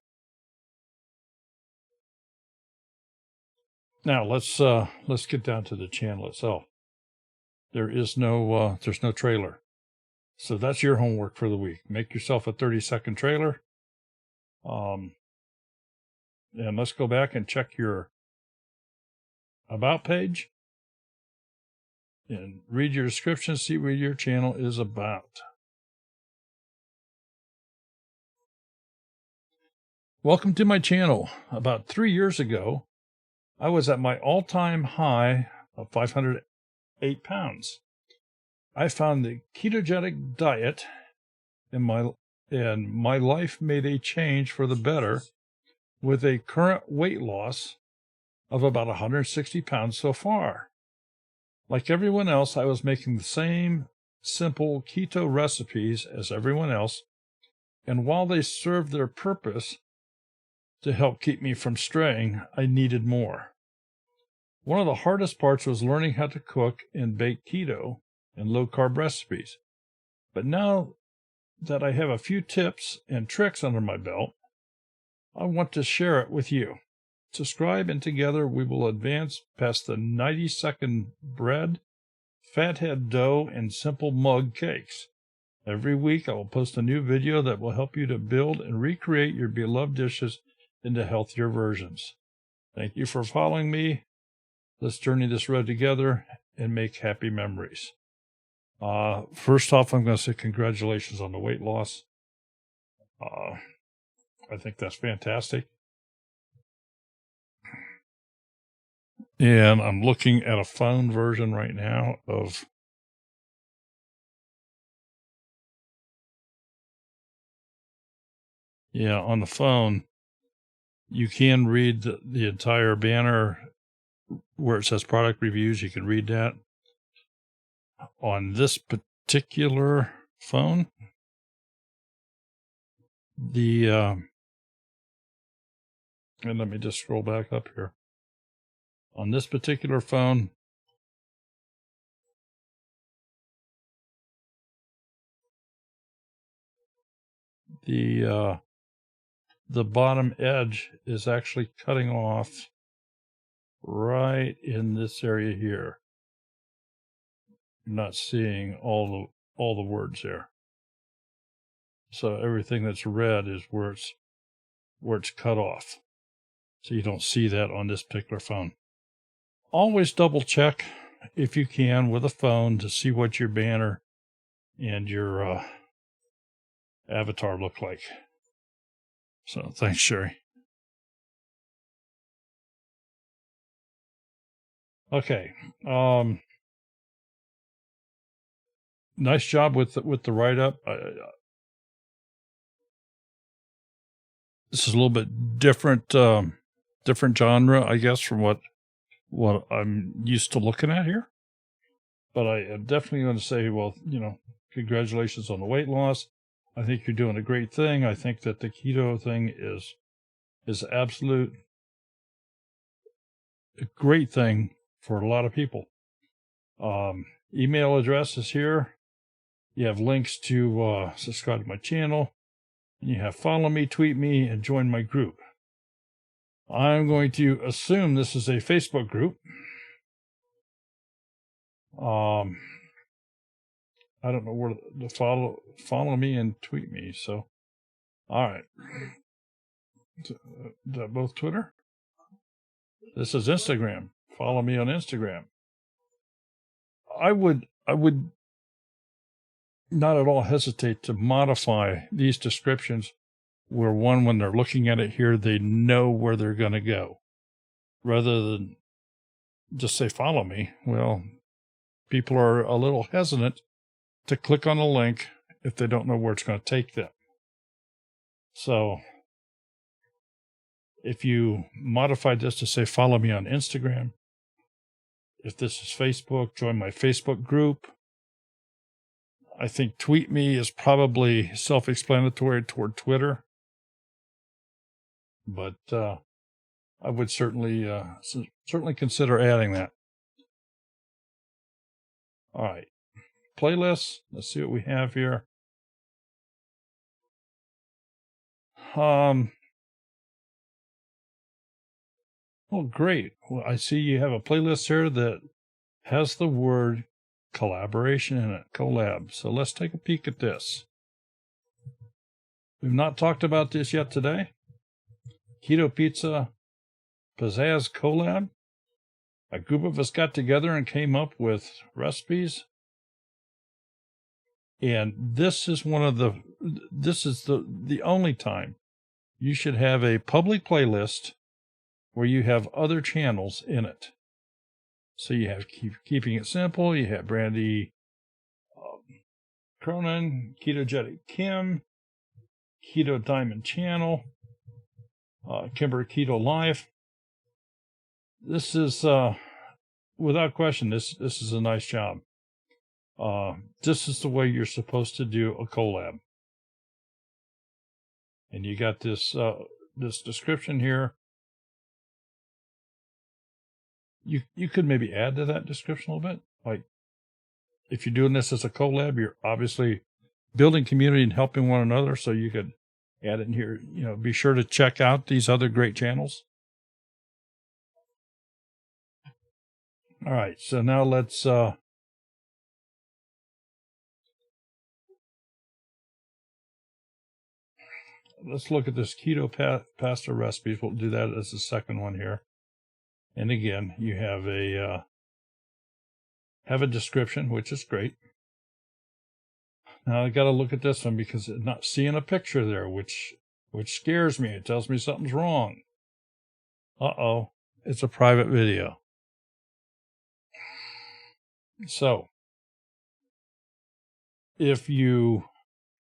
Now let's get down to the channel itself. There's no trailer, so that's your homework for the week. Make yourself a 30-second trailer. And let's go back and check your about page and read your description, see what your channel is about. Welcome to my channel. About 3 years ago, I was at my all-time high of 508 pounds. I found the ketogenic diet and my life made a change for the better, with a current weight loss of about 160 pounds so far. Like everyone else, I was making the same simple keto recipes as everyone else, and while they served their purpose to help keep me from straying, I needed more. One of the hardest parts was learning how to cook and bake keto and low-carb recipes. But now that I have a few tips and tricks under my belt, I want to share it with you. subscribe, and together we will advance past the 90-second bread, fathead dough, and simple mug cakes. Every week I will post a new video that will help you to build and recreate your beloved dishes into healthier versions. Thank you for following me. Let's journey this road together and make happy memories. First off, I'm going to say congratulations on the weight loss. I think that's fantastic. And I'm looking at a phone version right now of on the phone, you can read the entire banner where it says product reviews. You can read that. On this particular phone, and let me just scroll back up here. On this particular phone, the bottom edge is actually cutting off right in this area here. I'm not seeing all the words there. So everything that's red is where it's cut off. So you don't see that on this particular phone. Always double check if you can with a phone to see what your banner and your avatar look like. So thanks, Sherry. Okay. Nice job with the write-up. This is a little bit different genre, I guess, from what I'm used to looking at here. But I am definitely going to say, well, congratulations on the weight loss. I think you're doing a great thing. I think that the keto thing is absolute a great thing for a lot of people. Email address is here. You have links to subscribe to my channel. And you have follow me, tweet me, and join my group. I'm going to assume this is a Facebook group. I don't know where to follow me and tweet me. So, all right. Is that both Twitter? This is Instagram. Follow me on Instagram. I would not at all hesitate to modify these descriptions where when they're looking at it here, they know where they're going to go. Rather than just say, follow me. Well, people are a little hesitant to click on a link if they don't know where it's going to take them. So if you modified this to say, follow me on Instagram, if this is Facebook, join my Facebook group. I think tweet me is probably self-explanatory toward Twitter. But I would certainly consider adding that. All right. Playlists. Let's see what we have here. Oh, great. Well, I see you have a playlist here that has the word collaboration in it, collab. So let's take a peek at this. We've not talked about this yet today. Keto Pizza Pizzazz collab. A group of us got together and came up with recipes. And this is the only time you should have a public playlist where you have other channels in it. So you have Keeping It Simple, you have Brandy Cronin, Ketogenic Kim, Keto Diamond Channel, Kimber Keto Life. This is, without question, this is a nice job. This is the way you're supposed to do a collab. And you got this description here. You could maybe add to that description a little bit. Like, if you're doing this as a collab, you're obviously building community and helping one another. So you could add it in here. Be sure to check out these other great channels. All right, so now let's look at this keto pasta recipes. We'll do that as the second one here. And again, you have a description, which is great. Now I got to look at this one because not seeing a picture there, which scares me. It tells me something's wrong. Uh-oh, it's a private video. So, if you,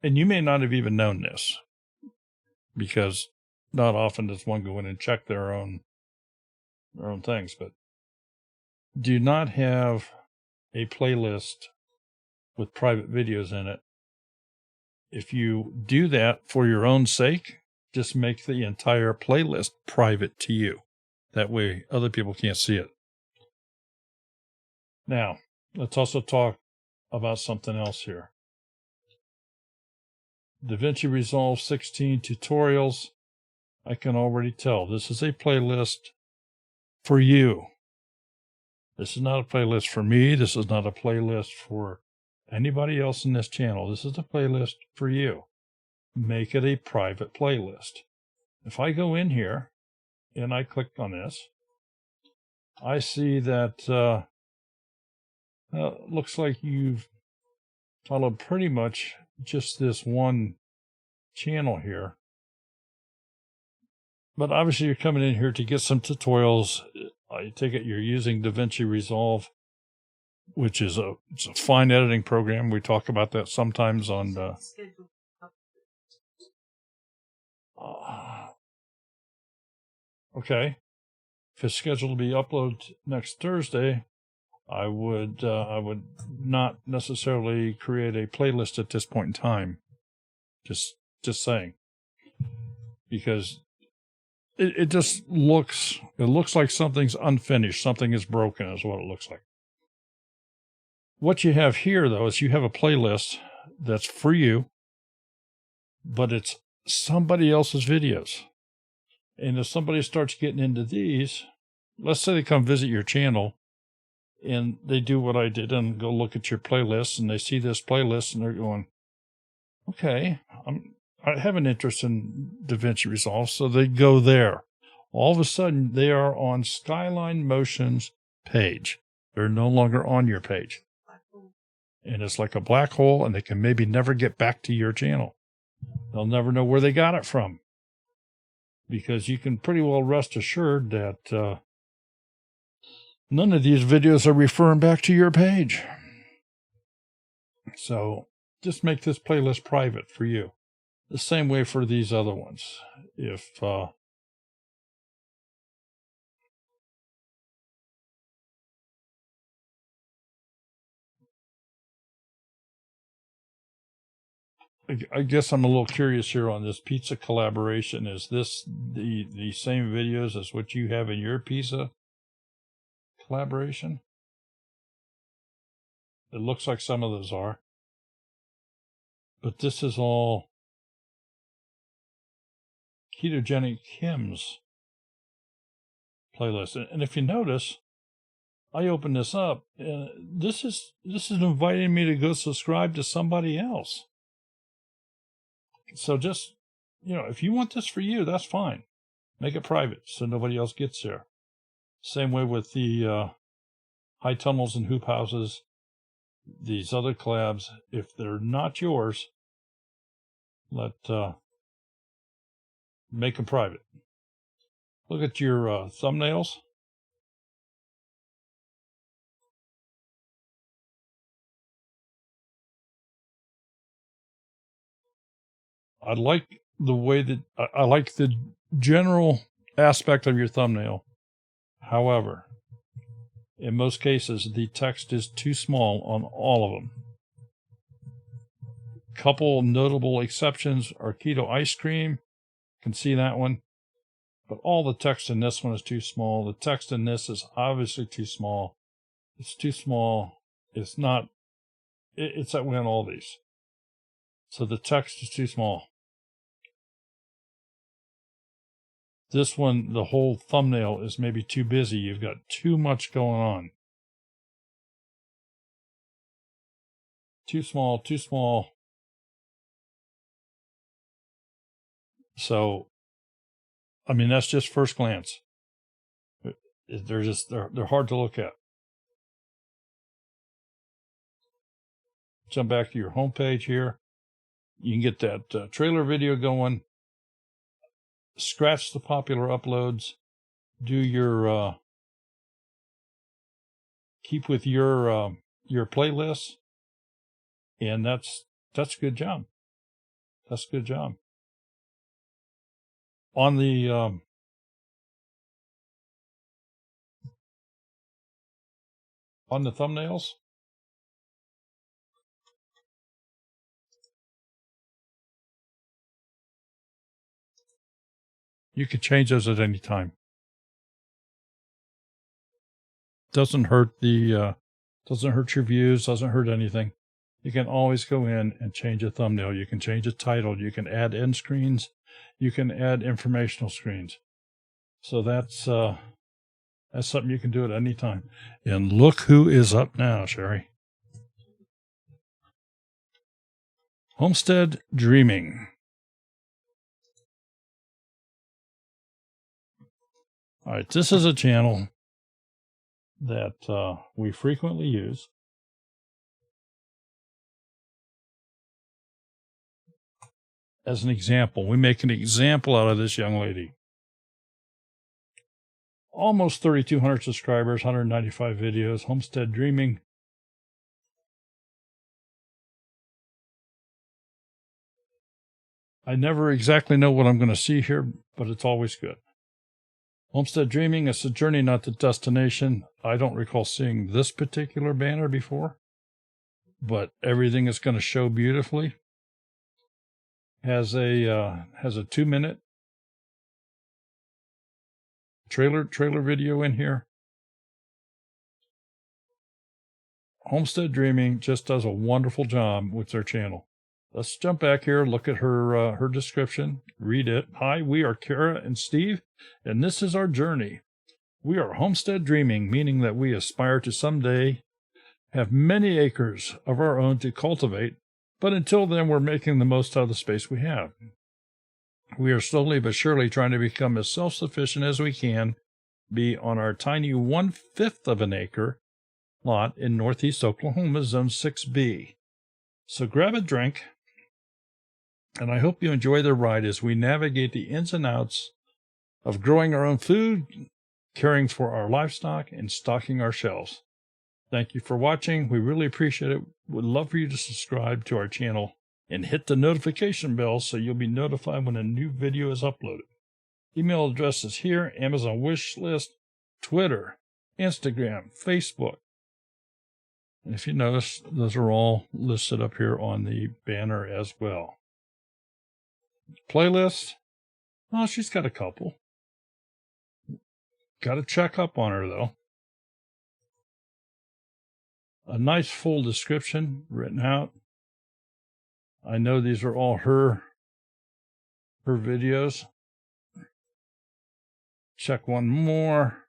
and you may not have even known this, because not often does one go in and check their own things, but do not have a playlist with private videos in it. If you do that for your own sake, just make the entire playlist private to you. That way other people can't see it. Now, let's also talk about something else here. DaVinci Resolve 16 tutorials. I can already tell this is a playlist for you. This is not a playlist for me. This is not a playlist for anybody else in this channel. This is a playlist for you. Make it a private playlist. If I go in here and I click on this, I see that looks like you've followed pretty much just this one channel here. But obviously you're coming in here to get some tutorials. I take it you're using DaVinci Resolve, which is it's a fine editing program. We talk about that sometimes on the okay. If it's scheduled to be uploaded next Thursday, I would not necessarily create a playlist at this point in time. Just saying, because it just looks like something's unfinished, something is broken, is what it looks like. What you have here, though, is you have a playlist that's for you, but it's somebody else's videos. And if somebody starts getting into these, let's say they come visit your channel and they do what I did and go look at your playlist and they see this playlist and they're going, okay, I have an interest in DaVinci Resolve, so they go there. All of a sudden, they are on Skyline Motion's page. They're no longer on your page. And it's like a black hole, and they can maybe never get back to your channel. They'll never know where they got it from. Because you can pretty well rest assured that none of these videos are referring back to your page. So just make this playlist private for you. The same way for these other ones. If I guess I'm a little curious here on this pizza collaboration. Is this the same videos as what you have in your pizza collaboration? It looks like some of those are. But this is all Ketogenic Kim's playlist. And if you notice, I open this up, and this is inviting me to go subscribe to somebody else. So just, if you want this for you, that's fine. Make it private so nobody else gets there. Same way with the high tunnels and hoop houses, these other collabs. If they're not yours, make them private. Look at your thumbnails. I like the way that I like the general aspect of your thumbnail. However, in most cases, the text is too small on all of them. Couple notable exceptions are keto ice cream. Can see that one. But all the text in this one is too small. The text in this is obviously too small. It's too small. It's not. It's that way on all these. So the text is too small. This one, the whole thumbnail is maybe too busy. You've got too much going on. Too small, too small. So, I mean, that's just first glance. They're hard to look at. Jump back to your home page here. You can get that trailer video going. Scratch the popular uploads. Do your keep with your playlists, and that's a good job. That's a good job. On the thumbnails, you can change those at any time. Doesn't hurt doesn't hurt your views, doesn't hurt anything. You can always go in and change a thumbnail. You can change a title. You can add end screens. You can add informational screens. So that's something you can do at any time. And look who is up now, Sherry. Homestead Dreaming. All right, this is a channel that we frequently use. As an example, we make an example out of this young lady. Almost 3,200 subscribers, 195 videos, Homestead Dreaming. I never exactly know what I'm going to see here, but it's always good. Homestead Dreaming, it's a journey, not the destination. I don't recall seeing this particular banner before, but everything is going to show beautifully. Has a 2-minute trailer video in here. Homestead Dreaming just does a wonderful job with their channel. Let's jump back here, look at her description, read it. Hi, we are Kara and Steve, and this is our journey. We are homestead dreaming, meaning that we aspire to someday have many acres of our own to cultivate, but until then we're making the most out of the space we have. We are slowly but surely trying to become as self-sufficient as we can be on our tiny 1/5 of an acre lot in northeast Oklahoma, Zone 6B. So grab a drink, and I hope you enjoy the ride as we navigate the ins and outs of growing our own food, caring for our livestock, and stocking our shelves. Thank you for watching. We really appreciate it. Would love for you to subscribe to our channel and hit the notification bell so you'll be notified when a new video is uploaded. Email address is here, Amazon wish list, Twitter, Instagram, Facebook. And if you notice, those are all listed up here on the banner as well. Playlist. Oh, she's got a couple. Got to check up on her, though. A nice full description written out. I know these are all her videos. Check one more.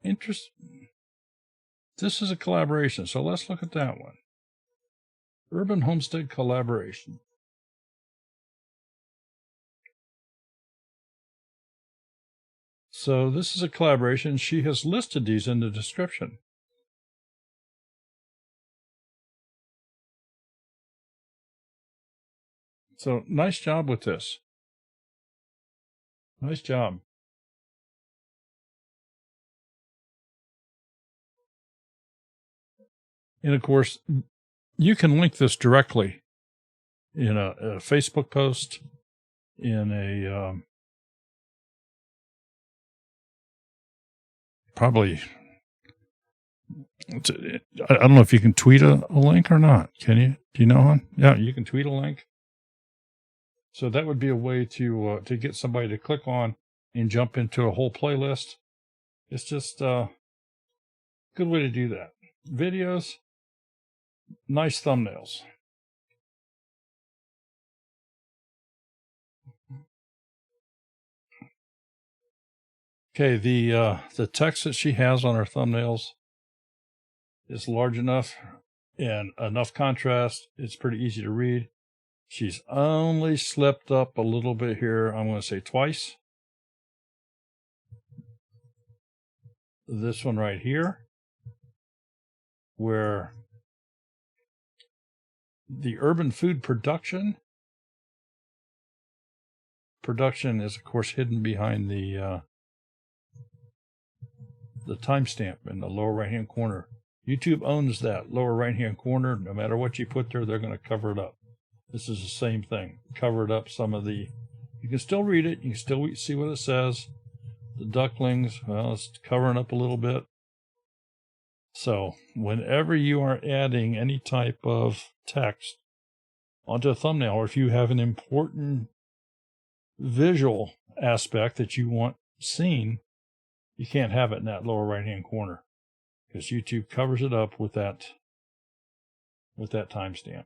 This is a collaboration, so let's look at that one. Urban Homestead Collaboration. So this is a collaboration. She has listed these in the description. So nice job with this. Nice job. And of course, you can link this directly in a Facebook post, in a probably, I don't know if you can tweet a link or not. Can you? Do you know, hon? Yeah, you can tweet a link. So that would be a way to get somebody to click on and jump into a whole playlist. It's just a good way to do that. Videos, nice thumbnails. Okay, the text that she has on her thumbnails It's large enough and enough contrast. It's pretty easy to read. She's only slipped up a little bit here. I'm going to say twice. This one right here, where the urban food production is, of course, hidden behind the timestamp in the lower right-hand corner. YouTube owns that lower right-hand corner. No matter what you put there, they're going to cover it up. This is the same thing. Covered up some of the... You can still read it. You can still see what it says. The ducklings, well, it's covering up a little bit. So whenever you are adding any type of text onto a thumbnail, or if you have an important visual aspect that you want seen, you can't have it in that lower right-hand corner because YouTube covers it up with that timestamp.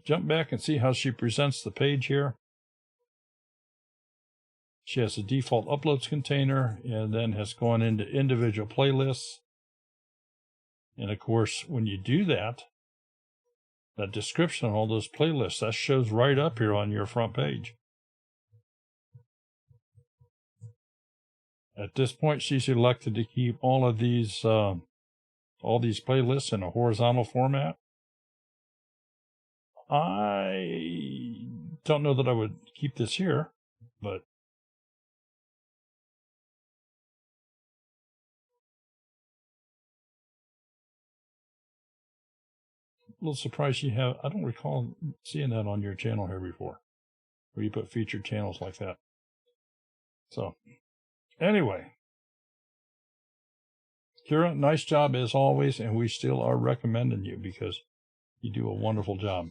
Jump back and see how she presents the page here. She has a default uploads container and then has gone into individual playlists. And of course, when you do that, that description on all those playlists, that shows right up here on your front page. At this point, she's elected to keep all these playlists in a horizontal format. I don't know that I would keep this here, but a little surprised you have. I don't recall seeing that on your channel here before, where you put featured channels like that. So, anyway, Kira, nice job as always, and we still are recommending you because you do a wonderful job.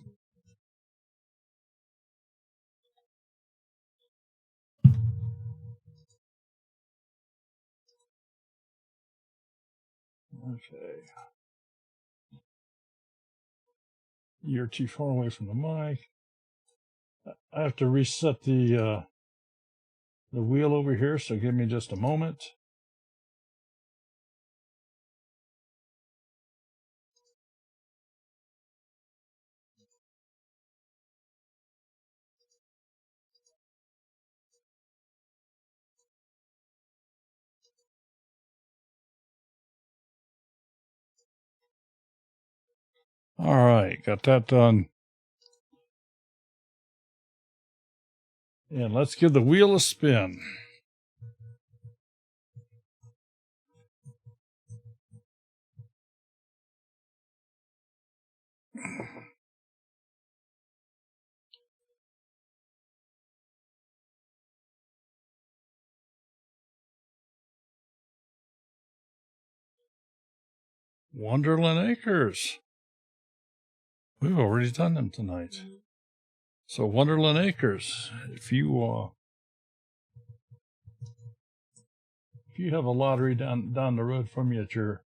Okay. You're too far away from the mic. I have to reset the wheel over here, so give me just a moment. All right, got that done. And let's give the wheel a spin. Wonderland Acres. We've already done them tonight. So Wonderland Acres, if you have a lottery down the road from you at your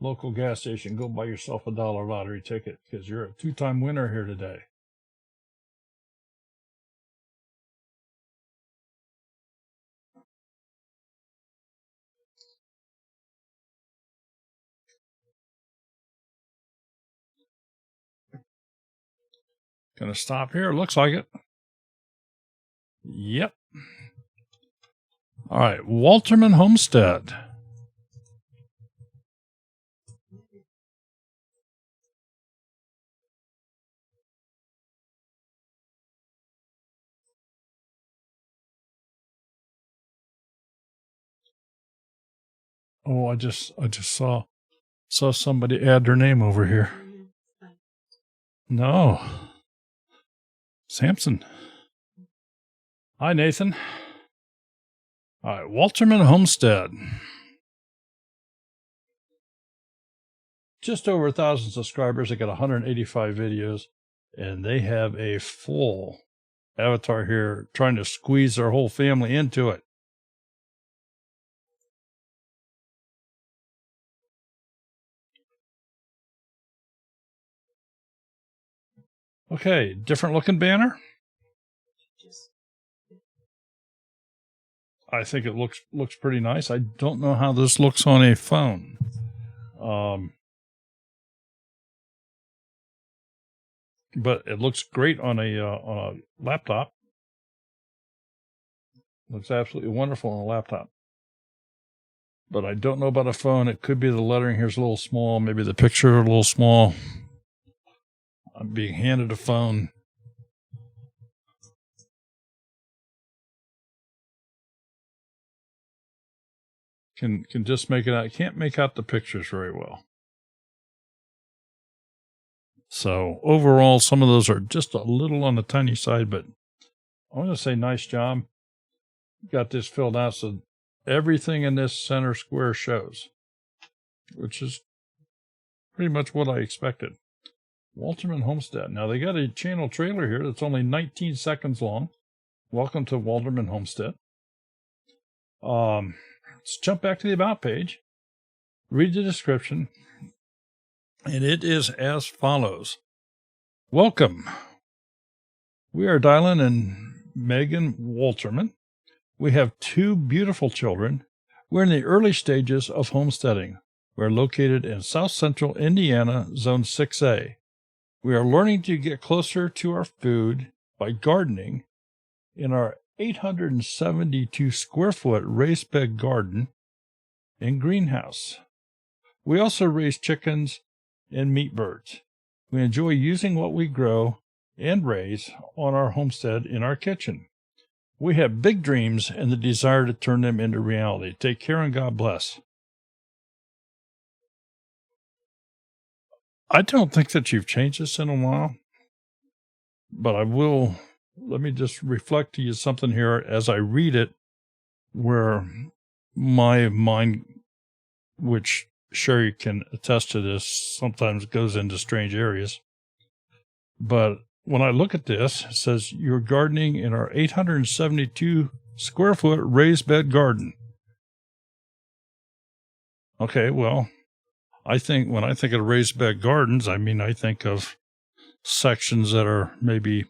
local gas station, go buy yourself a $1 lottery ticket because you're a 2-time winner here today. Gonna stop here. Looks like it. Yep. All right, Walterman Homestead. Oh, I just saw somebody add their name over here. No. Samson. Hi, Nathan. All right, Walterman Homestead. Just over 1,000 subscribers. They got 185 videos, and they have a full avatar here trying to squeeze their whole family into it. Okay, different looking banner. I think it looks pretty nice. I don't know how this looks on a phone. But it looks great on a laptop. Looks absolutely wonderful on a laptop. But I don't know about a phone. It could be the lettering here's a little small. Maybe the picture a little small. I'm being handed a phone. Can just make it out. Can't make out the pictures very well. So overall, some of those are just a little on the tiny side, but I want to say nice job. Got this filled out so everything in this center square shows, which is pretty much what I expected. Walterman Homestead. Now they got a channel trailer here that's only 19 seconds long. Welcome to Walterman Homestead. Let's jump back to the About page. Read the description. And it is as follows. Welcome. We are Dylan and Megan Walterman. We have 2 beautiful children. We're in the early stages of homesteading. We're located in South Central Indiana, Zone 6A. We are learning to get closer to our food by gardening in our 872 square foot raised bed garden and greenhouse. We also raise chickens and meat birds. We enjoy using what we grow and raise on our homestead in our kitchen. We have big dreams and the desire to turn them into reality. Take care and God bless. I don't think that you've changed this in a while, but I will. Let me just reflect to you something here as I read it, where my mind, which Sherry can attest to this, sometimes goes into strange areas. But when I look at this, it says you're gardening in our 872 square foot raised bed garden. Okay, well, I think when I think of raised bed gardens, I think of sections that are maybe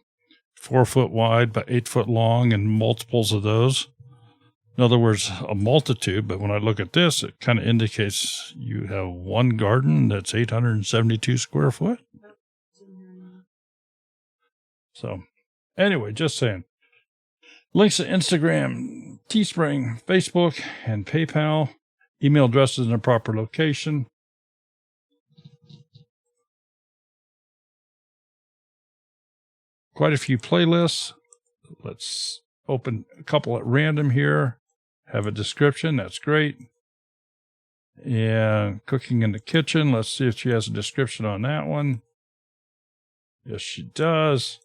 4 foot wide by 8 foot long and multiples of those. In other words, a multitude. But when I look at this, it kind of indicates you have one garden that's 872 square foot. So anyway, just saying. Links to Instagram, Teespring, Facebook, and PayPal. Email addresses in the proper location. Quite a few playlists. Let's open a couple at random here. Have a description. That's great. And cooking in the kitchen. Let's see if she has a description on that one. Yes, she does.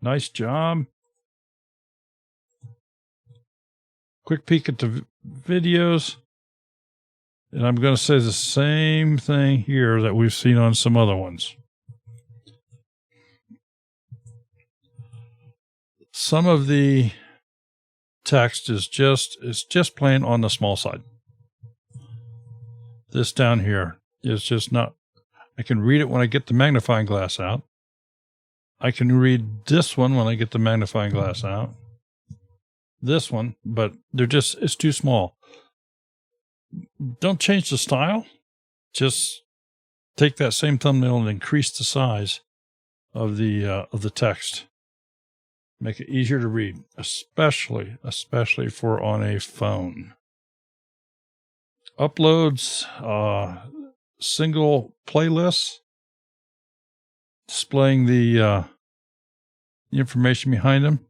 Nice job. Quick peek at the videos. And I'm going to say the same thing here that we've seen on some other ones. Some of the text is just plain on the small side. This down here is just not. I can read it when I get the magnifying glass out. I can read this one when I get the magnifying glass out. This one, but it's too small. Don't change the style. Just take that same thumbnail and increase the size of the text. Make it easier to read, especially for on a phone. Uploads, single playlists, displaying the information behind them.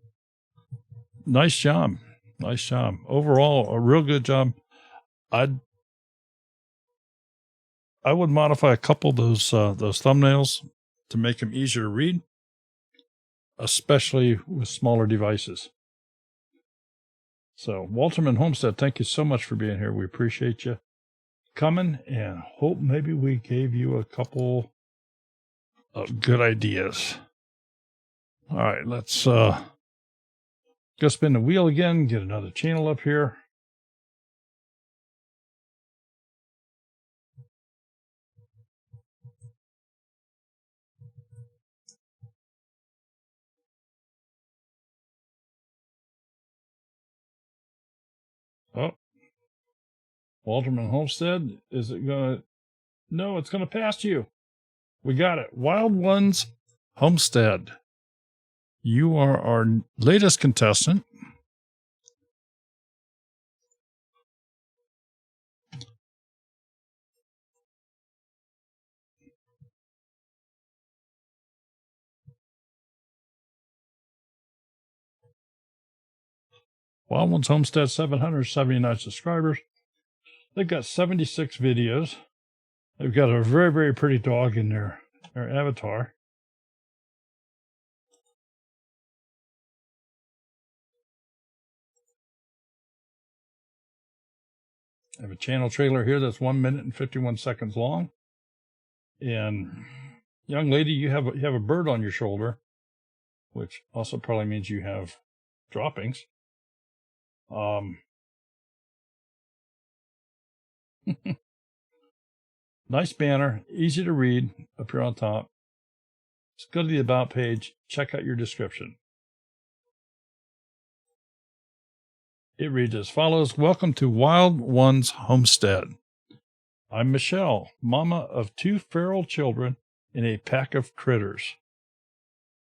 Nice job. Overall, a real good job. I would modify a couple of those thumbnails to make them easier to read, especially with smaller devices. So, Walterman Homestead, thank you so much for being here. We appreciate you coming and hope maybe we gave you a couple of good ideas. All right, let's go spin the wheel again, get another channel up here. Oh, Walterman Homestead, is it going to No, it's going to pass you. We got it. Wild Ones Homestead. You are our latest contestant. Wild Ones Homestead, 779 subscribers. They've got 76 videos. They've got a very, very pretty dog in their avatar. I have a channel trailer here that's 1 minute and 51 seconds long. And young lady, you have a bird on your shoulder, which also probably means you have droppings. Nice banner, easy to read up here on top. Let's go to the About page, check out your description. It reads as follows. Welcome to Wild Ones Homestead. I'm Michelle, mama of 2 feral children and a pack of critters.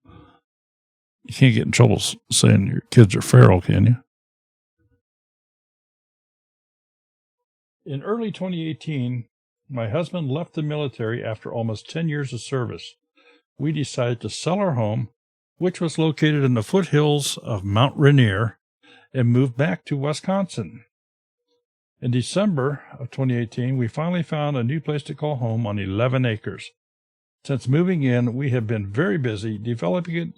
You can't get in trouble saying your kids are feral, can you? In early 2018, my husband left the military after almost 10 years of service. We decided to sell our home, which was located in the foothills of Mount Rainier, and move back to Wisconsin. In December of 2018, we finally found a new place to call home on 11 acres. Since moving in, we have been very busy developing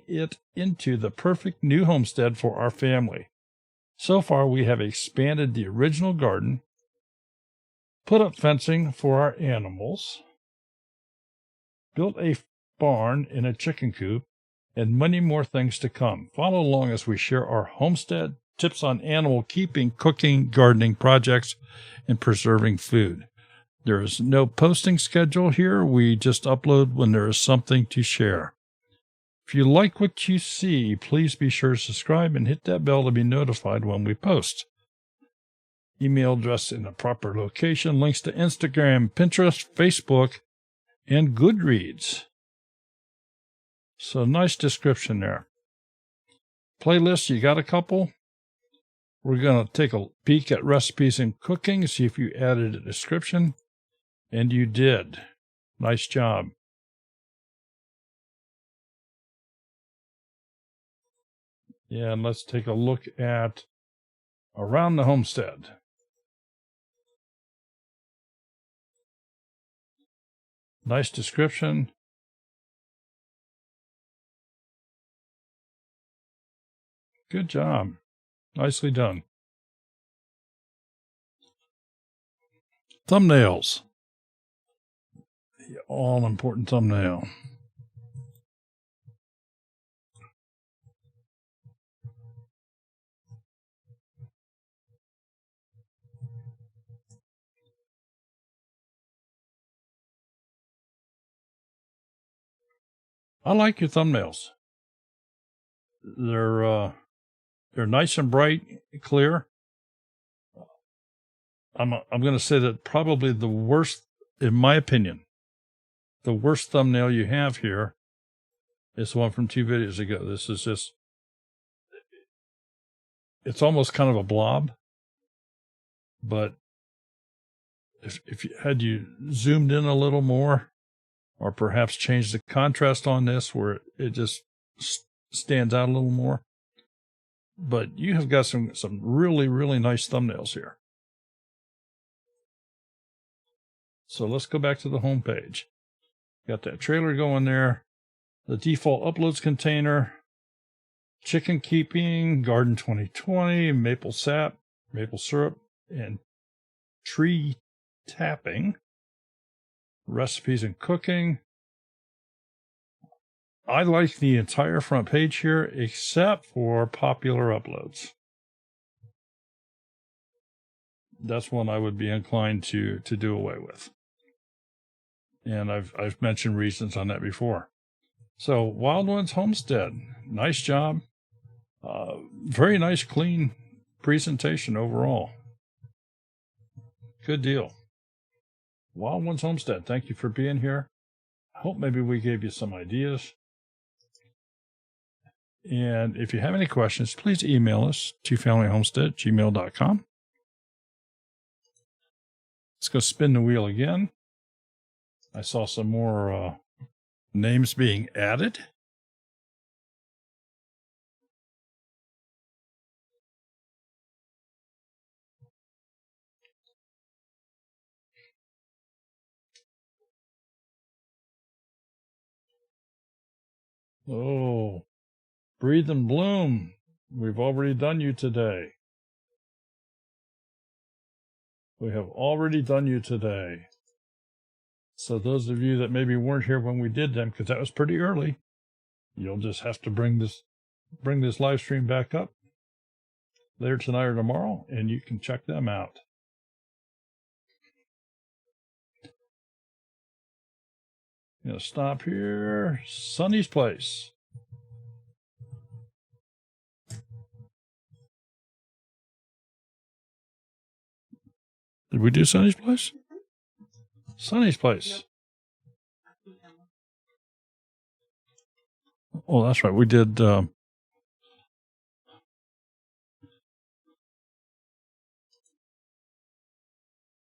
it into the perfect new homestead for our family. So far, we have expanded the original garden, put up fencing for our animals, built a barn and a chicken coop, and many more things to come. Follow along as we share our homestead, tips on animal keeping, cooking, gardening projects, and preserving food. There is no posting schedule here. We just upload when there is something to share. If you like what you see, please be sure to subscribe and hit that bell to be notified when we post. Email address in the proper location, links to Instagram, Pinterest, Facebook, and Goodreads. So nice description there. Playlists, you got a couple? We're going to take a peek at recipes and cooking, see if you added a description. And you did. Nice job. Yeah, and let's take a look at Around the Homestead. Nice description. Good job. Nicely done. Thumbnails. The all-important thumbnail. I like your thumbnails. They're nice and bright, clear. I'm going to say that probably the worst, in my opinion, the worst thumbnail you have here is the one from 2 videos ago. This is just, it's almost kind of a blob, but if you had you zoomed in a little more, or perhaps changed the contrast on this where it just stands out a little more. But you have got some really, really nice thumbnails here. So let's go back to the home page. Got that trailer going there. The default uploads container. Chicken keeping, garden 2020, maple sap, maple syrup, and tree tapping. Recipes and cooking. I like the entire front page here, except for popular uploads. That's one I would be inclined to do away with. And I've mentioned reasons on that before. So, Wild Ones Homestead, nice job. Very nice, clean presentation overall. Good deal. Wild Ones Homestead, thank you for being here. I hope maybe we gave you some ideas. And if you have any questions, please email us, twofamilyhomestead@gmail.com. Let's go spin the wheel again. I saw some more names being added. Oh, Breathe and Bloom. We've already done you today. We have already done you today. So those of you that maybe weren't here when we did them, because that was pretty early, you'll just have to bring this live stream back up later tonight or tomorrow, and you can check them out. Gonna stop here. Sonny's Place. Did we do Sonny's Place? Sonny's Place. Oh, that's right. We did. All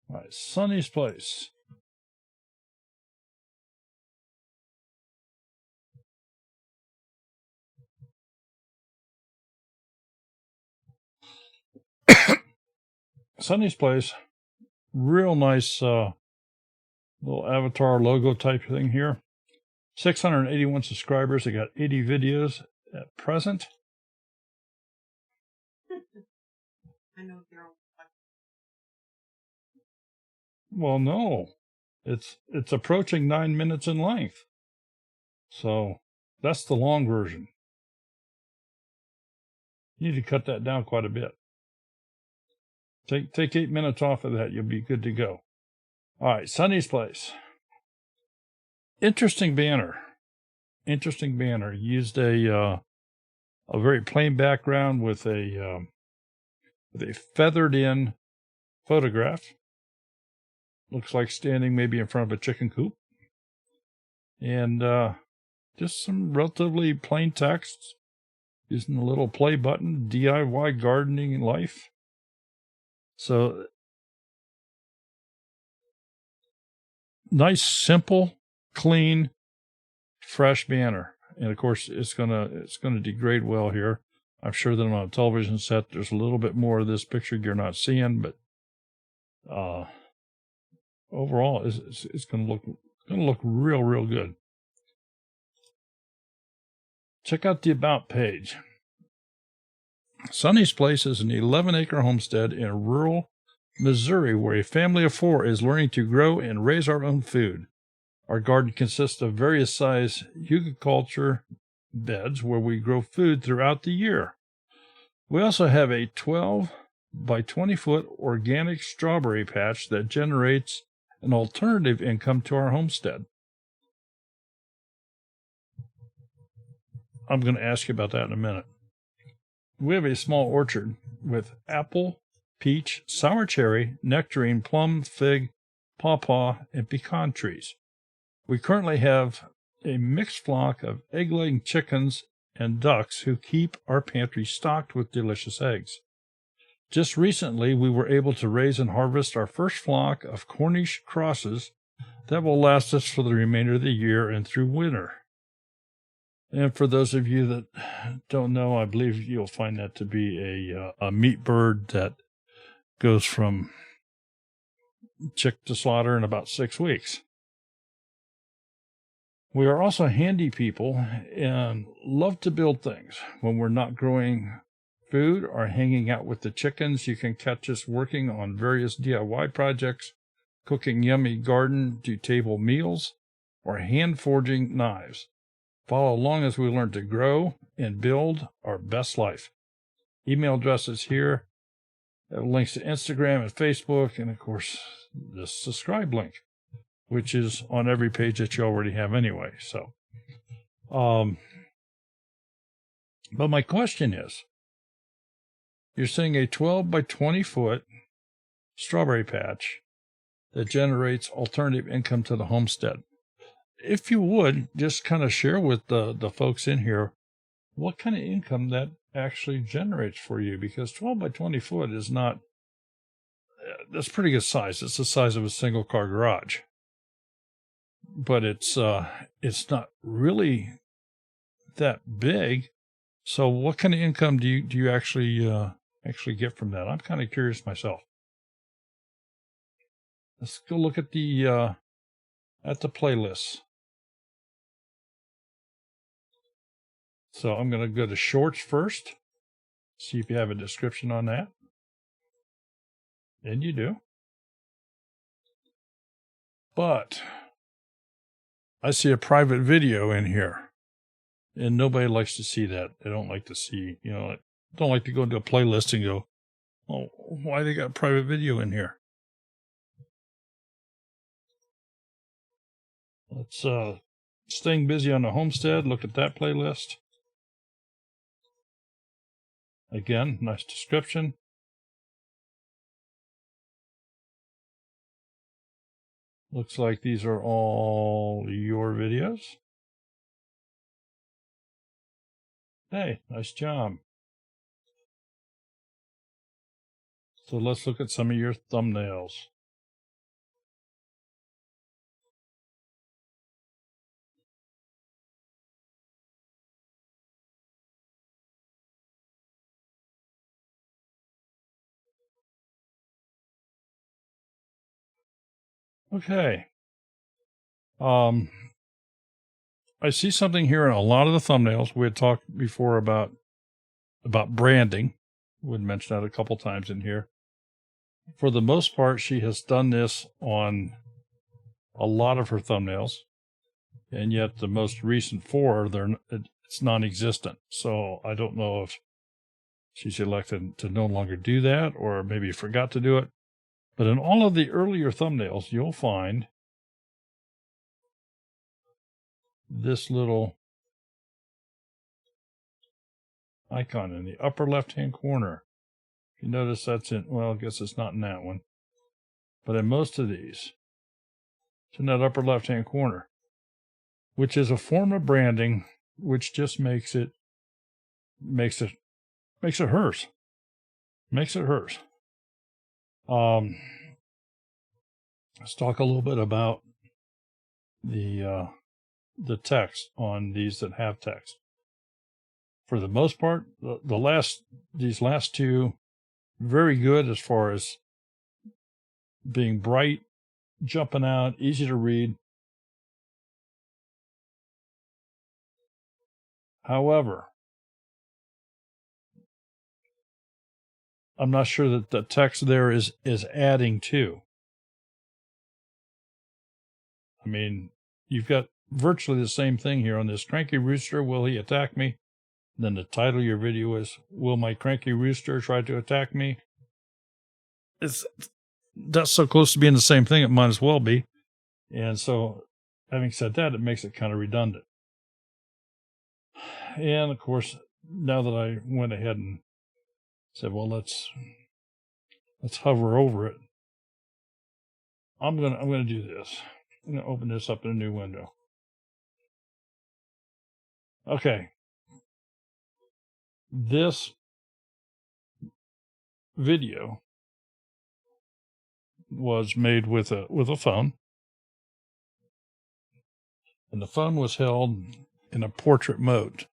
right, Sonny's Place. Sonny's Place. Real nice little avatar logo type thing here. 681 subscribers. They got 80 videos at present. I know they're all. Well, no, it's approaching 9 minutes in length. So that's the long version. You need to cut that down quite a bit. Take 8 minutes off of that. You'll be good to go. All right, Sonny's Place. Interesting banner. Used a very plain background with a feathered in photograph. Looks like standing maybe in front of a chicken coop. And just some relatively plain text. Using the little play button, DIY gardening life. So nice, simple, clean, fresh banner. And of course, it's gonna degrade well here. I'm sure that on a television set, there's a little bit more of this picture you're not seeing, but overall, it's gonna look real good. Check out the About page. Sonny's Place is an 11-acre homestead in rural Missouri where a family of 4 is learning to grow and raise our own food. Our garden consists of various size eucalyptus beds where we grow food throughout the year. We also have a 12 by 20-foot organic strawberry patch that generates an alternative income to our homestead. I'm going to ask you about that in a minute. We have a small orchard with apple, peach, sour cherry, nectarine, plum, fig, pawpaw, and pecan trees. We currently have a mixed flock of egg-laying chickens and ducks who keep our pantry stocked with delicious eggs. Just recently, we were able to raise and harvest our first flock of Cornish crosses that will last us for the remainder of the year and through winter. And for those of you that don't know, I believe you'll find that to be a meat bird that goes from chick to slaughter in about 6 weeks. We are also handy people and love to build things. When we're not growing food or hanging out with the chickens, you can catch us working on various DIY projects, cooking yummy garden-to-table meals, or hand-forging knives. Follow along as we learn to grow and build our best life. Email addresses here. Have links to Instagram and Facebook, and of course, the subscribe link, which is on every page that you already have anyway. So, but my question is, you're seeing a 12 by 20 foot strawberry patch that generates alternative income to the homestead. If you would, just kind of share with the folks in here what kind of income that actually generates for you, because 12 by 20 foot is not, that's pretty good size. It's the size of a single car garage. But it's not really that big. So what kind of income do you actually get from that? I'm kind of curious myself. Let's go look at the playlists. So I'm going to go to shorts first. See if you have a description on that. And you do. But I see a private video in here. And nobody likes to see that. They don't like to see, don't like to go into a playlist and go, oh, why they got private video in here? Let's staying busy on the homestead. Look at that playlist. Again, nice description. Looks like these are all your videos. Hey, nice job. So let's look at some of your thumbnails. Okay. I see something here in a lot of the thumbnails. We had talked before about branding. We had mentioned that a couple times in here. For the most part, she has done this on a lot of her thumbnails, and yet the most recent four, it's non-existent. So I don't know if she's elected to no longer do that, or maybe forgot to do it. But in all of the earlier thumbnails, you'll find this little icon in the upper left-hand corner. If you notice, that's in, well, I guess it's not in that one, but in most of these, it's in that upper left-hand corner, which is a form of branding, which just makes it hers. Makes it hers. Let's talk a little bit about the text on these that have text. For the most part, these last two, very good as far as being bright, jumping out, easy to read. However, I'm not sure that the text there is adding to. I mean, you've got virtually the same thing here on this cranky rooster. Will he attack me? Then the title of your video is, will my cranky rooster try to attack me? That's so close to being the same thing, it might as well be. And so, having said that, it makes it kind of redundant. And of course, now that I went ahead and said, well, let's hover over it, I'm gonna do this. I'm gonna open this up in a new window. Okay. This video was made with a phone, and the phone was held in a portrait mode.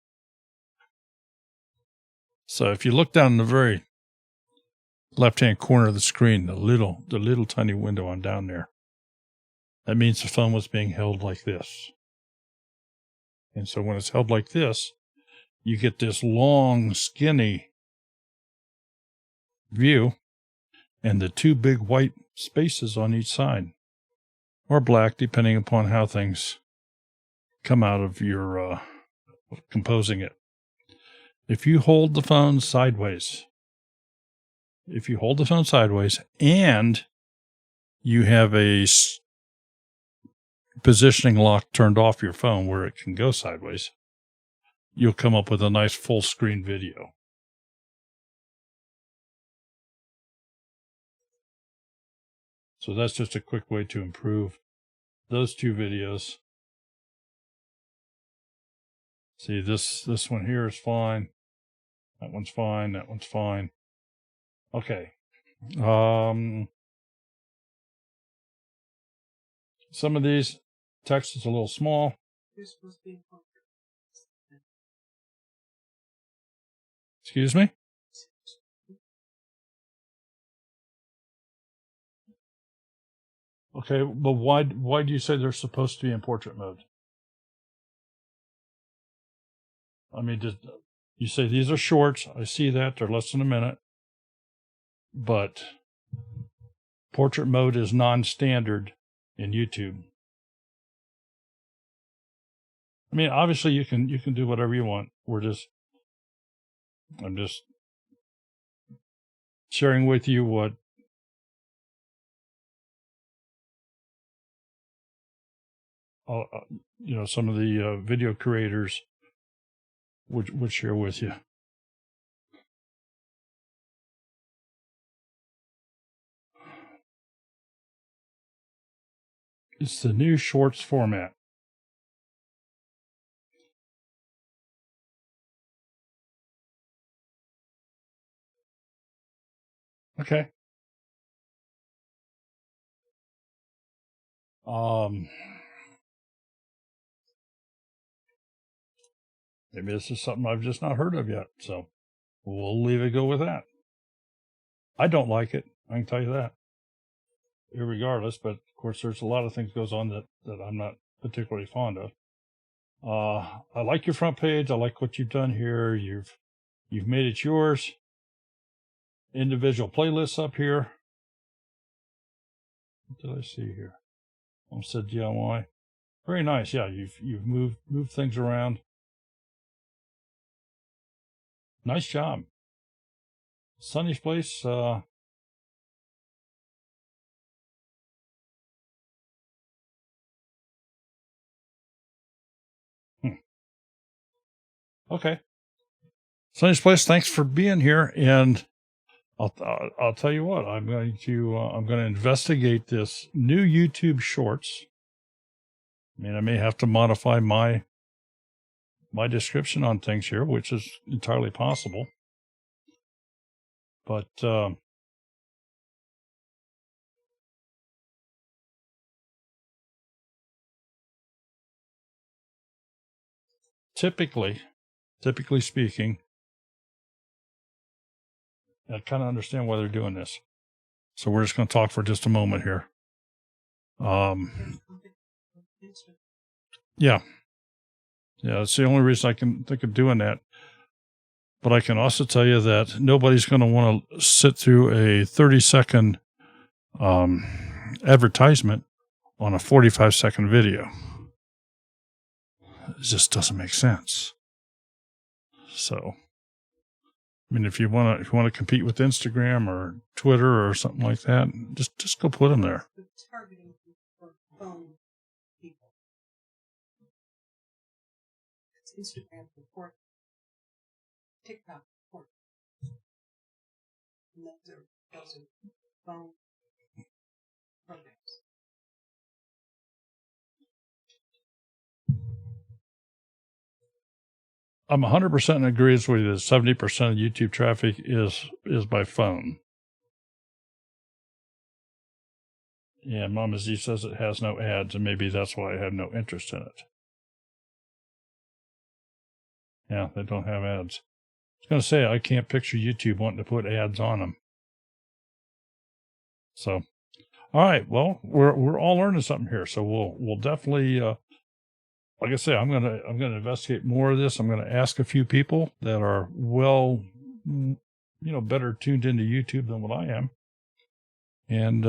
So if you look down in the very left-hand corner of the screen, the little tiny window on down there, that means the phone was being held like this. And so when it's held like this, you get this long, skinny view and the two big white spaces on each side, or black, depending upon how things come out of your composing it. If you hold the phone sideways, and you have a positioning lock turned off your phone where it can go sideways, you'll come up with a nice full screen video. So that's just a quick way to improve those two videos. See, this one here is fine. That one's fine. That one's fine. Okay. Some of these text is a little small. You're supposed to be in contact. Excuse me? Okay, but why do you say they're supposed to be in portrait mode? I mean, you say these are shorts. I see that. They're less than a minute. But portrait mode is non-standard in YouTube. I mean, obviously you can do whatever you want. I'm just sharing with you what some of the video creators would share with you. It's the new shorts format. Okay. Maybe this is something I've just not heard of yet, so we'll leave it go with that. I don't like it. I can tell you that. Irregardless, but of course there's a lot of things goes on that I'm not particularly fond of. I like your front page. I like what you've done here. You've made it yours. Individual playlists up here. What did I see here? Said DIY. Very nice. Yeah, you've moved things around. Nice job. Sunny's Place. Okay. Sunny's Place. Thanks for being here, and I'll tell you what. I'm going to investigate this new YouTube Shorts. I mean, I may have to modify my description on things here, which is entirely possible. But typically speaking, I kind of understand why they're doing this. So we're just going to talk for just a moment here. Yeah, it's the only reason I can think of doing that. But I can also tell you that nobody's going to want to sit through a 30-second advertisement on a 45-second video. It just doesn't make sense. So, I mean, if you want to compete with Instagram or Twitter or something like that, just go put them there. Targeting for phone people. It's Instagram for portrait. TikTok for portrait. And those are phone programs. I'm 100% in agreement with you that 70% of YouTube traffic is by phone. Yeah, Mama Z says it has no ads, and maybe that's why I have no interest in it. Yeah, they don't have ads. I was going to say, I can't picture YouTube wanting to put ads on them. So, all right, well, we're all learning something here, so we'll definitely, like I say, I'm gonna investigate more of this. I'm gonna ask a few people that are better tuned into YouTube than what I am, and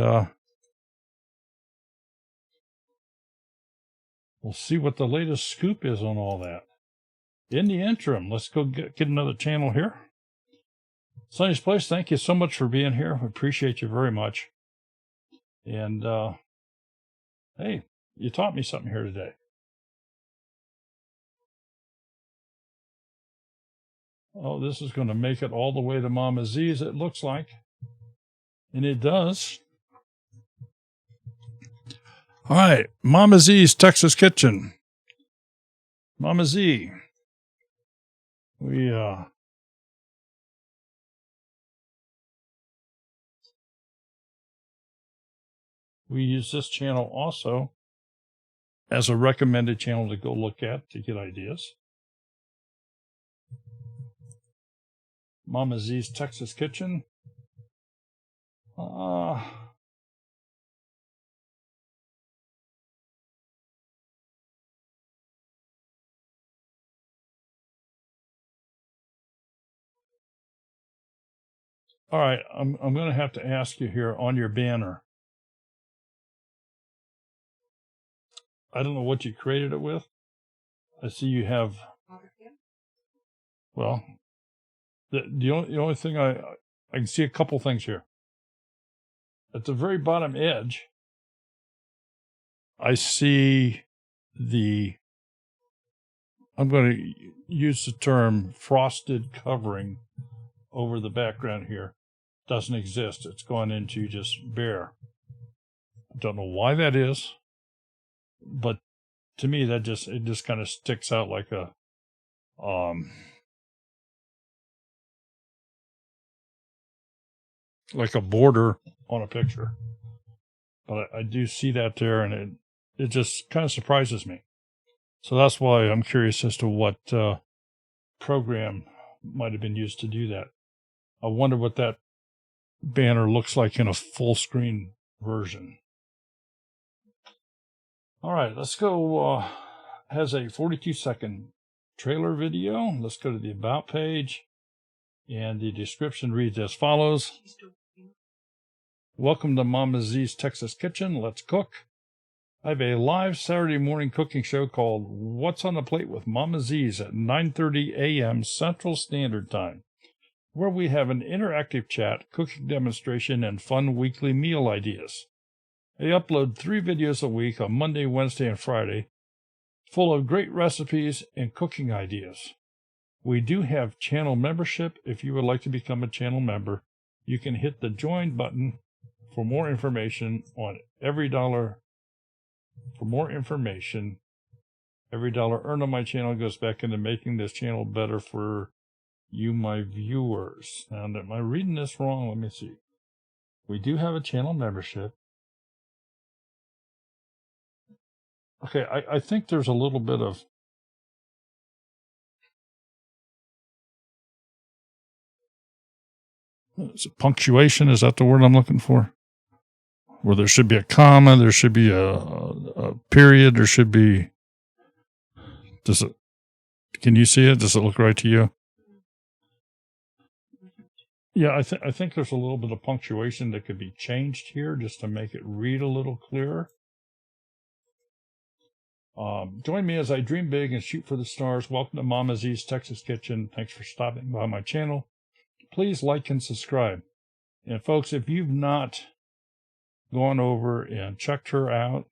we'll see what the latest scoop is on all that. In the interim, let's go get another channel here. Sunny's Place, thank you so much for being here. I appreciate you very much. And hey, you taught me something here today. Oh, this is going to make it all the way to Mama Z's, it looks like. And it does. All right, Mama Z's Texas Kitchen. Mama Z. We use this channel also as a recommended channel to go look at to get ideas. Mama Z's Texas Kitchen. All right, I'm going to have to ask you here on your banner. I don't know what you created it with. I see you have. Well, the only thing I can see a couple things here. At the very bottom edge, I see I'm going to use the term frosted covering over the background here. Doesn't exist. It's gone into just bare. I don't know why that is, but to me it just kind of sticks out like a border on a picture. But I do see that there, and it just kind of surprises me. So that's why I'm curious as to what program might have been used to do that. I wonder what that banner looks like in a full screen version. All right, let's go. Has a 42-second trailer video. Let's go to the About page, and the description reads as follows. Welcome to Mama Z's Texas Kitchen. Let's cook. I have a live Saturday morning cooking show called What's on the Plate with Mama Z's at 9:30 a.m. Central Standard Time, where we have an interactive chat, cooking demonstration, and fun weekly meal ideas. I upload 3 videos a week on Monday, Wednesday, and Friday, full of great recipes and cooking ideas. We do have channel membership. If you would like to become a channel member, you can hit the join button for more information on every dollar. For more information, every dollar earned on my channel goes back into making this channel better for you, my viewers. Now, am I reading this wrong? Let me see. We do have a channel membership. Okay, I think there's a little bit of punctuation. Is that the word I'm looking for? Where there should be a comma, there should be a period, there should be. Can you see it? Does it look right to you? Yeah, I think there's a little bit of punctuation that could be changed here just to make it read a little clearer. Join me as I dream big and shoot for the stars. Welcome to Mama Z's Texas Kitchen. Thanks for stopping by my channel. Please like and subscribe. And folks, if you've not gone over and checked her out,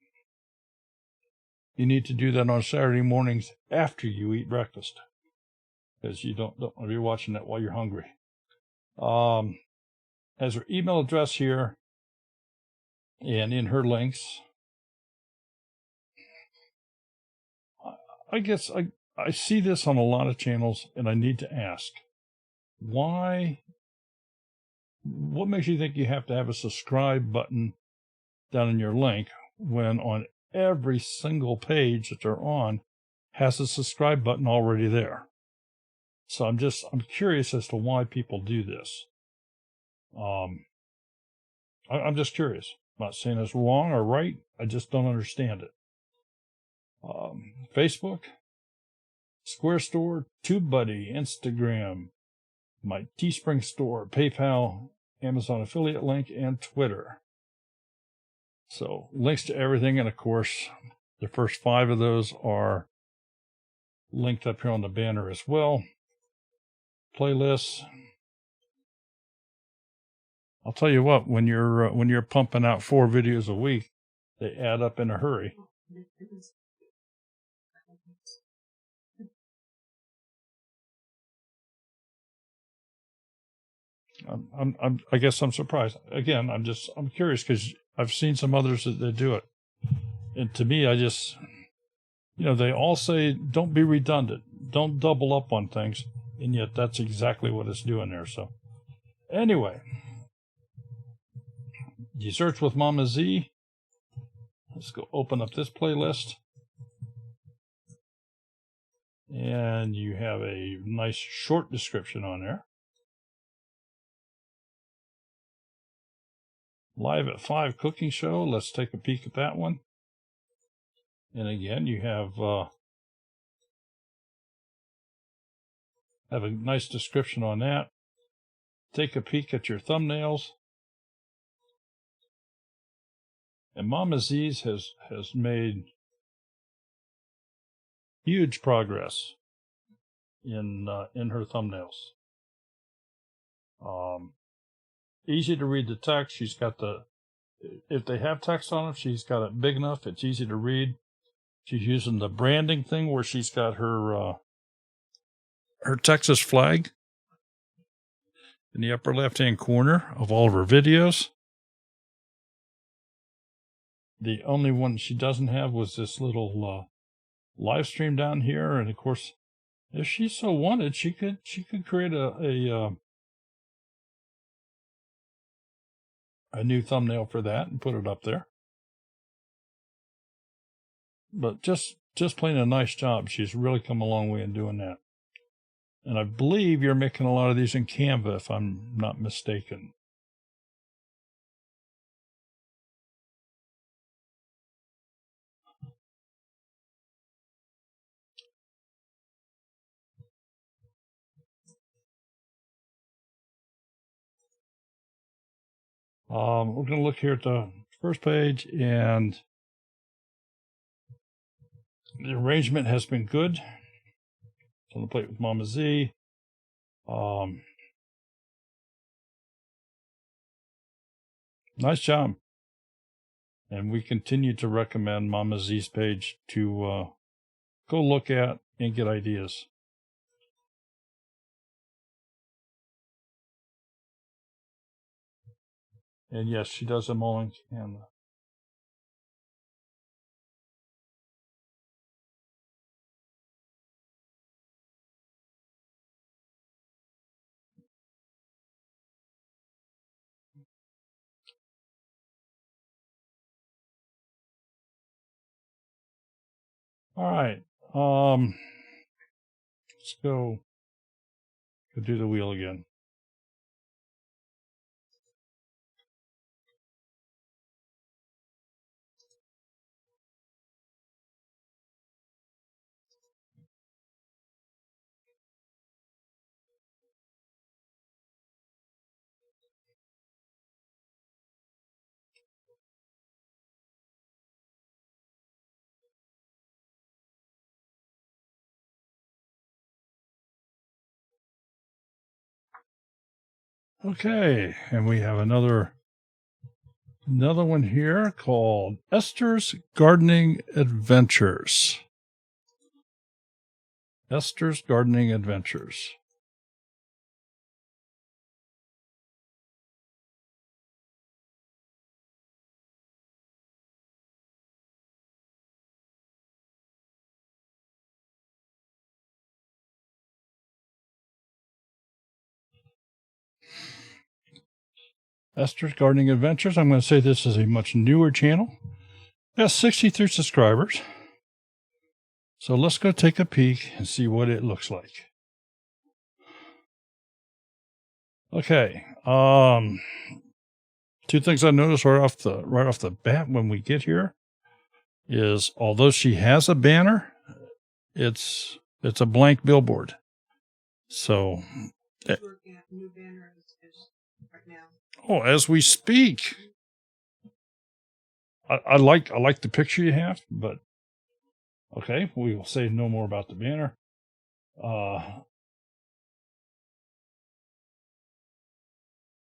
you need to do that on Saturday mornings after you eat breakfast, because you don't want to be watching that while you're hungry. Has her email address here and in her links. I guess I see this on a lot of channels, and I need to ask, why? What makes you think you have to have a subscribe button down in your link when on every single page that they're on has a subscribe button already there? So I'm curious as to why people do this. I'm just curious. I'm not saying it's wrong or right. I just don't understand it. Facebook, Square Store, TubeBuddy, Instagram, my Teespring store, PayPal, Amazon affiliate link, and Twitter. So links to everything, and of course, the first 5 of those are linked up here on the banner as well. Playlists. I'll tell you what, when you're pumping out 4 videos a week, they add up in a hurry. I guess I'm surprised. Again, I'm curious because I've seen some others that do it. And to me, I just, they all say don't be redundant, don't double up on things, and yet that's exactly what it's doing there. So anyway, you search with Mama Z. Let's go open up this playlist. And you have a nice short description on there. Live at 5 cooking show. Let's take a peek at that one. And again, you have a nice description on that. Take a peek at your thumbnails. And Mama Z's has made huge progress in her thumbnails. Easy to read the text. She's got if they have text on them, she's got it big enough. It's easy to read. She's using the branding thing where she's got her Texas flag in the upper left-hand corner of all of her videos. The only one she doesn't have was this little live stream down here, and of course, if she so wanted, she could create a new thumbnail for that and put it up there. But just plain a nice job. She's really come a long way in doing that. And I believe you're making a lot of these in Canva, if I'm not mistaken. We're going to look here at the first page, and the arrangement has been good. It's on the plate with Mama Z. Nice job. And we continue to recommend Mama Z's page to go look at and get ideas. And yes, she does them all in Canva. All right. Let's go do the wheel again. Okay, and we have another one here called Esther's Gardening Adventures. Esther's Gardening Adventures. Esther's Gardening Adventures. I'm going to say this is a much newer channel. It has 63 subscribers. So let's go take a peek and see what it looks like. Okay. Two things I noticed right off the bat when we get here is, although she has a banner, it's a blank billboard. So Working at new banners right now. oh, as we speak. I like the picture you have, but okay, we will say no more about the banner.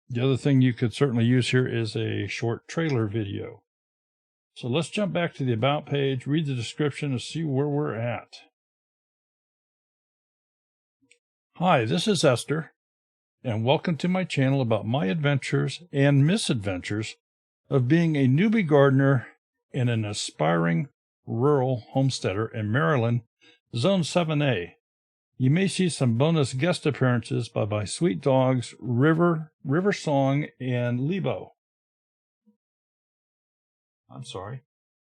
The other thing you could certainly use here is a short trailer video. So let's jump back to the About page, read the description, and see where we're at. Hi, this is Esther, and welcome to my channel about my adventures and misadventures of being a newbie gardener and an aspiring rural homesteader in Maryland, Zone 7A. You may see some bonus guest appearances by my sweet dogs, River Song, and Lebo. I'm sorry,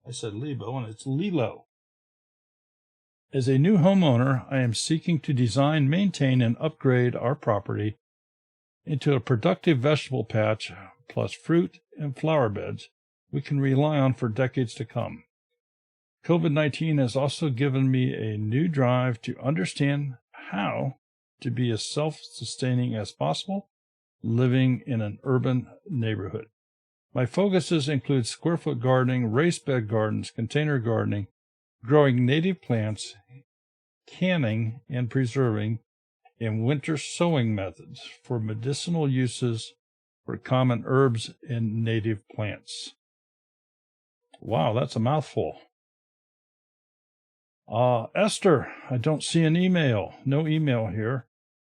I said Lebo, and it's Lilo. As a new homeowner, I am seeking to design, maintain, and upgrade our property into a productive vegetable patch, plus fruit and flower beds we can rely on for decades to come. COVID-19 has also given me a new drive to understand how to be as self-sustaining as possible living in an urban neighborhood. My focuses include square foot gardening, raised bed gardens, container gardening, growing native plants, canning and preserving, and winter sowing methods for medicinal uses for common herbs and native plants. Wow, that's a mouthful. Esther, I don't see an email. No email here.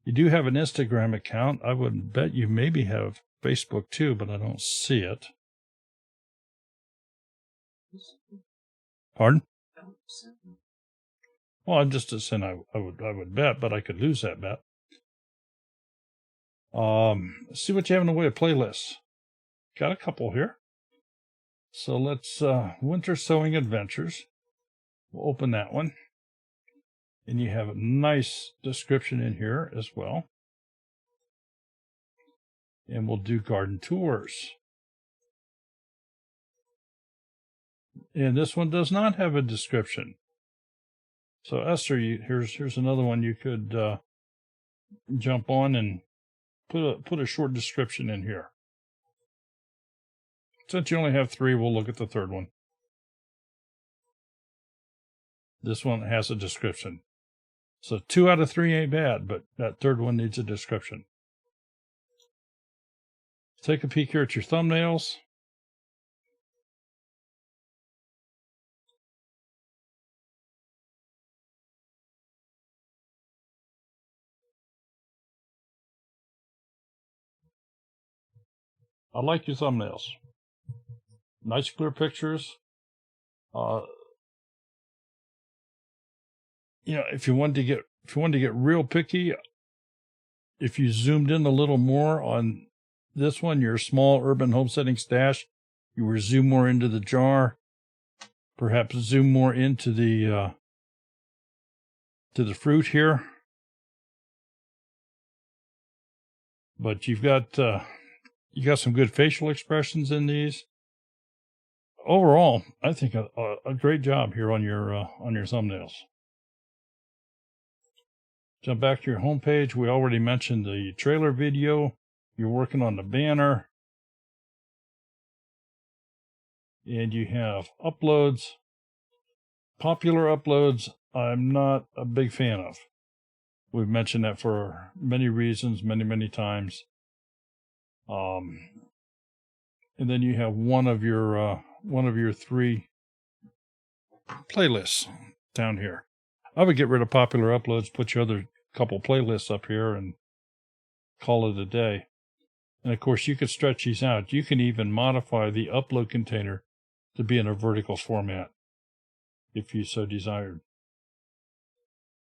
You do have an Instagram account. I would bet you maybe have Facebook too, but I don't see it. Pardon? Well, I'm just saying I would bet, but I could lose that bet. See what you have in the way of playlists. Got a couple here. So let's Winter Sowing Adventures. We'll open that one. And you have a nice description in here as well. And we'll do garden tours. And this one does not have a description. So Esther, here's another one you could jump on and put a short description in here. Since you only have 3, we'll look at the third one. This one has a description. So 2 out of 3 ain't bad, but that third one needs a description. Take a peek here at your thumbnails. I like your thumbnails. Nice clear pictures. If you wanted to get real picky, if you zoomed in a little more on this one, your small urban homesteading stash, you would zoom more into the jar, perhaps zoom more into the fruit here. But you got some good facial expressions in these. Overall, I think a great job here on your thumbnails. Jump back to your homepage. We already mentioned the trailer video. You're working on the banner. And you have uploads. Popular uploads, I'm not a big fan of. We've mentioned that for many reasons, many times. And then you have one of your 3 playlists down here. I would get rid of popular uploads, put your other couple playlists up here, and call it a day. And of course, you could stretch these out. You can even modify the upload container to be in a vertical format, if you so desired.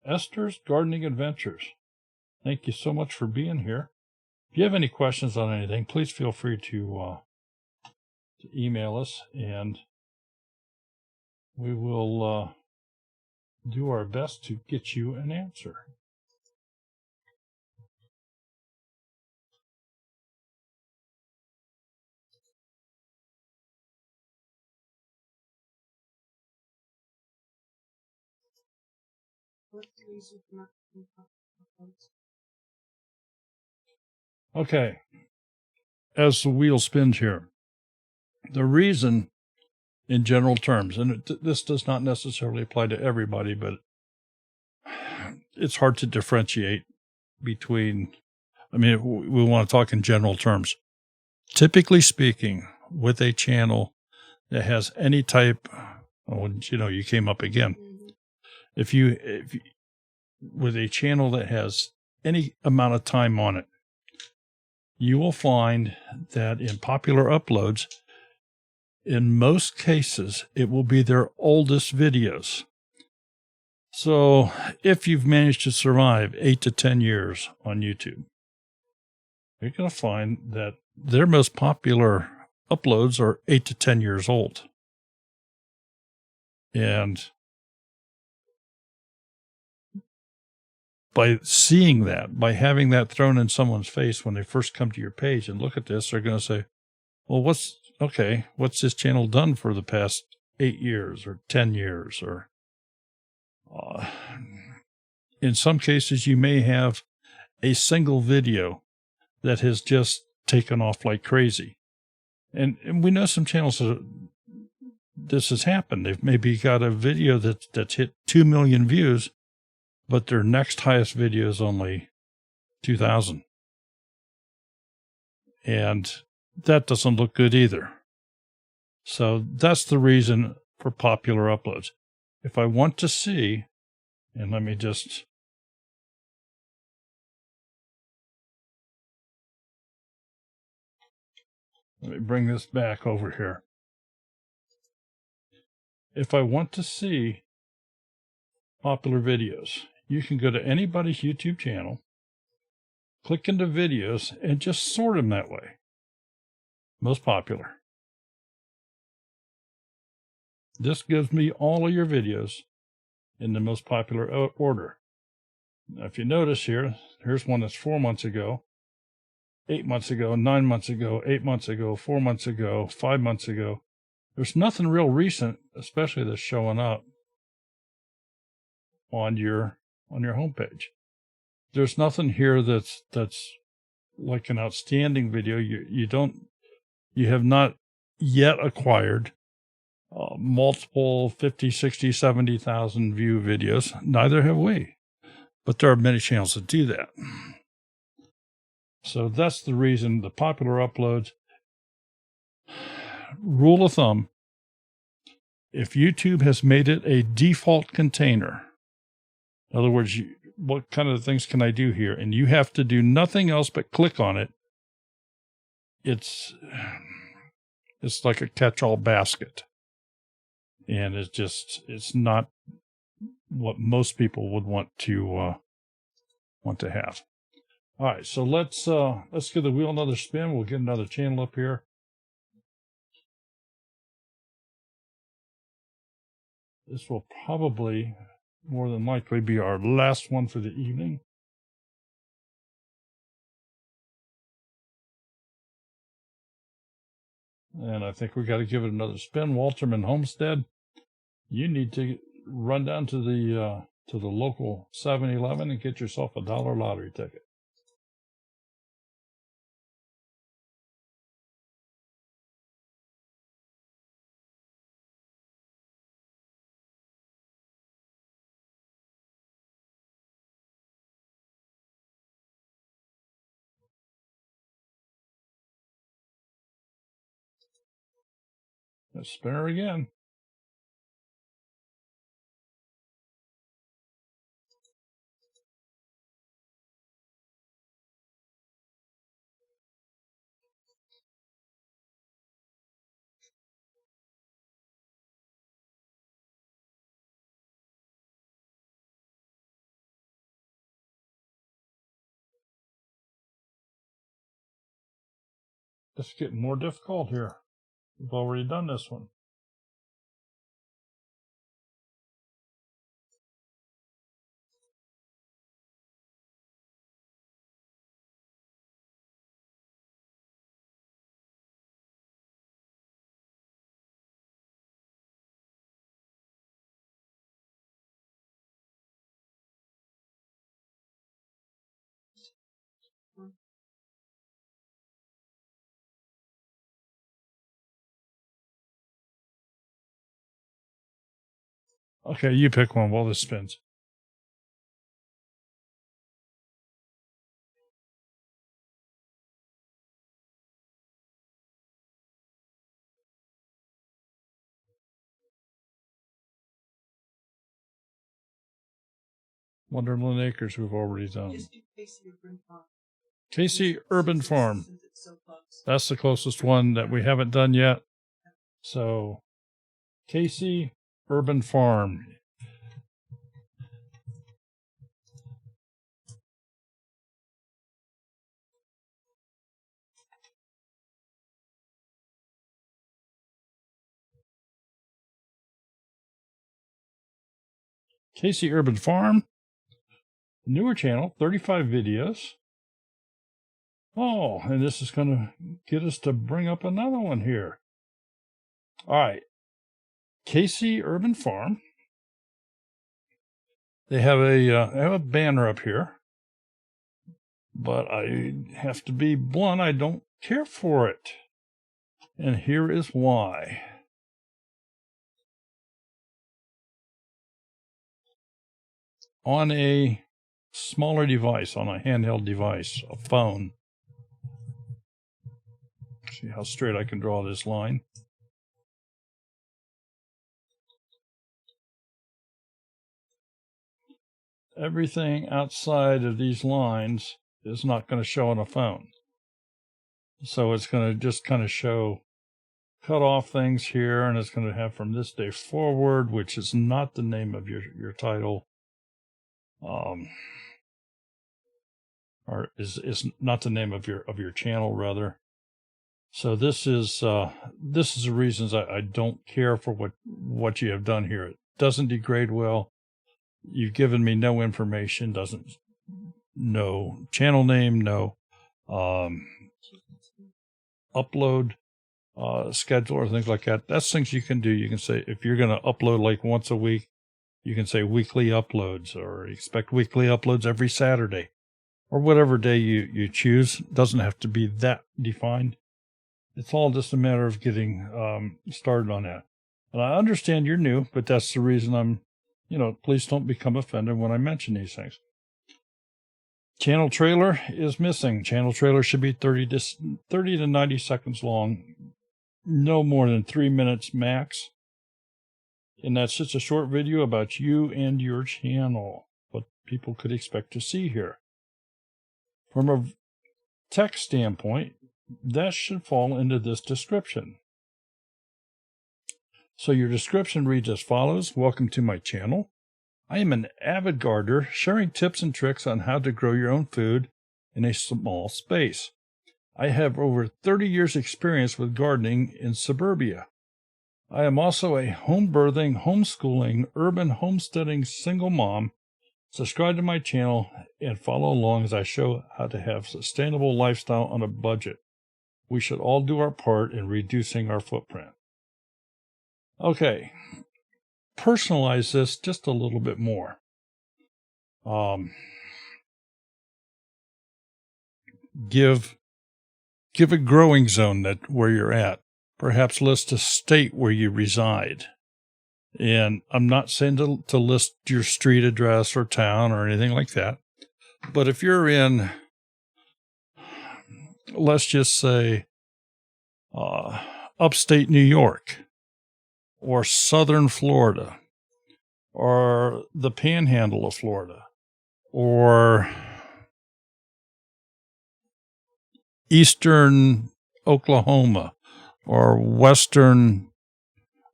Esther's Gardening Adventures. Thank you so much for being here. If you have any questions on anything, please feel free to email us, and we will do our best to get you an answer. Okay, as the wheel spins here, the reason in general terms, and this does not necessarily apply to everybody, but it's hard to differentiate between, we want to talk in general terms. Typically speaking, with a channel that has any type, you came up again. If you with a channel that has any amount of time on it, you will find that in popular uploads, In most cases, it will be their oldest videos. So if you've managed to survive 8 to 10 years on YouTube, you're going to find that their most popular uploads are 8 to 10 years old. And by seeing that, by having that thrown in someone's face when they first come to your page and look at this, they're going to say, well, what's this channel done for the past 8 years or 10 years? Or in some cases, you may have a single video that has just taken off like crazy. And we know some channels that this has happened. They've maybe got a video that's hit 2 million views, but their next highest video is only 2,000. And that doesn't look good either. So that's the reason for popular uploads. If I want to see, and let me bring this back over here. If I want to see popular videos, you can go to anybody's YouTube channel, click into videos, and just sort them that way. Most popular. This gives me all of your videos in the most popular order. Now, if you notice here, here's one that's 4 months ago, 8 months ago, 9 months ago, 8 months ago, 4 months ago, 5 months ago. There's nothing real recent, especially that's showing up on your homepage. There's nothing here that's like an outstanding video. You have not yet acquired multiple 50, 60, 70,000 view videos. Neither have we. But there are many channels that do that. So that's the reason the popular uploads. Rule of thumb, if YouTube has made it a default container, in other words, what kind of things can I do here? And you have to do nothing else but click on it. It's like a catch-all basket. And it's not what most people would want to have. All right, so let's give the wheel another spin. We'll get another channel up here. This will probably, more than likely, be our last one for the evening. And I think we got to give it another spin. Walterman Homestead, you need to run down to the local 7-Eleven and get yourself a $1 lottery ticket. Let's spin her again. It's getting more difficult here. We've already done this one. Okay, you pick one while this spins. Wonderland Acres we've already done. Casey Urban Farm. That's the closest one that we haven't done yet. So, Casey Urban Farm. Casey Urban Farm. Newer channel, 35 videos. Oh, and this is going to get us to bring up another one here. All right. Casey Urban Farm. They have a banner up here. But I have to be blunt, I don't care for it. And here is why. On a smaller device, on a handheld device, a phone. See how straight I can draw this line. Everything outside of these lines is not going to show on a phone. So it's going to just kind of show cut off things here, and it's going to have from this day forward, which is not the name of your title. Or is not the name of your channel, rather. So this is the reasons I don't care for what you have done here. It doesn't degrade well. You've given me no information. No channel name, no upload schedule or things like that. That's things you can do. You can say if you're going to upload like once a week, you can say weekly uploads, or expect weekly uploads every Saturday, or whatever day you choose. It doesn't have to be that defined. It's all just a matter of getting started on that. And I understand you're new, but that's the reason please don't become offended when I mention these things. Channel trailer is missing. Channel trailer should be 30 to 90 seconds long, no more than 3 minutes max. And that's just a short video about you and your channel, what people could expect to see here. From a text standpoint, that should fall into this description. So your description reads as follows. Welcome to my channel. I am an avid gardener sharing tips and tricks on how to grow your own food in a small space. I have over 30 years experience with gardening in suburbia. I am also a home birthing, homeschooling, urban homesteading single mom. Subscribe to my channel and follow along as I show how to have sustainable lifestyle on a budget. We should all do our part in reducing our footprint. Okay, personalize this just a little bit more. Give a growing zone where you're at. Perhaps list a state where you reside. And I'm not saying to list your street address or town or anything like that. But if you're in, let's just say, upstate New York, or southern Florida, or the panhandle of Florida, or eastern Oklahoma, or western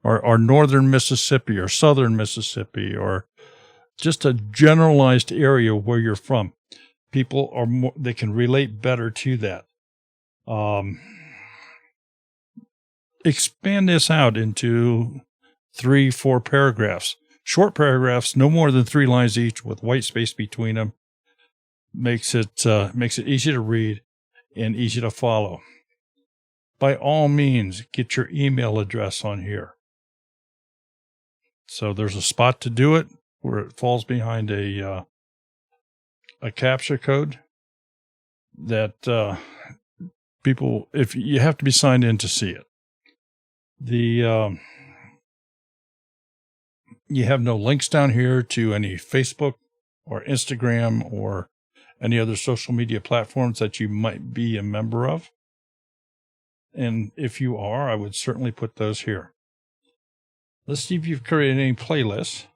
or northern Mississippi, or southern Mississippi, or just a generalized area where you're from. People are more, they can relate better to that. Expand this out into 3-4 paragraphs. Short paragraphs, no more than 3 lines each, with white space between them. Makes it easy to read and easy to follow. By all means, get your email address on here. So there's a spot to do it where it falls behind a CAPTCHA code that people, if you have to be signed in to see it. You have no links down here to any Facebook or Instagram or any other social media platforms that you might be a member of. And if you are, I would certainly put those here. Let's see if you've created any playlists.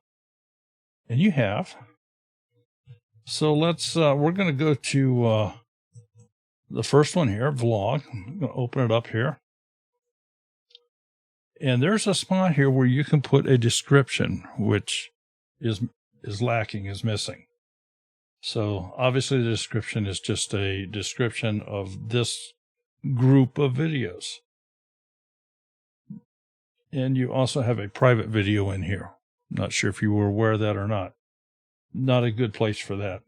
And you have. So we're going to go to the first one here, vlog. I'm going to open it up here. And there's a spot here where you can put a description, which is lacking, is missing. So obviously the description is just a description of this group of videos. And you also have a private video in here. Not sure if you were aware of that or not. Not a good place for that.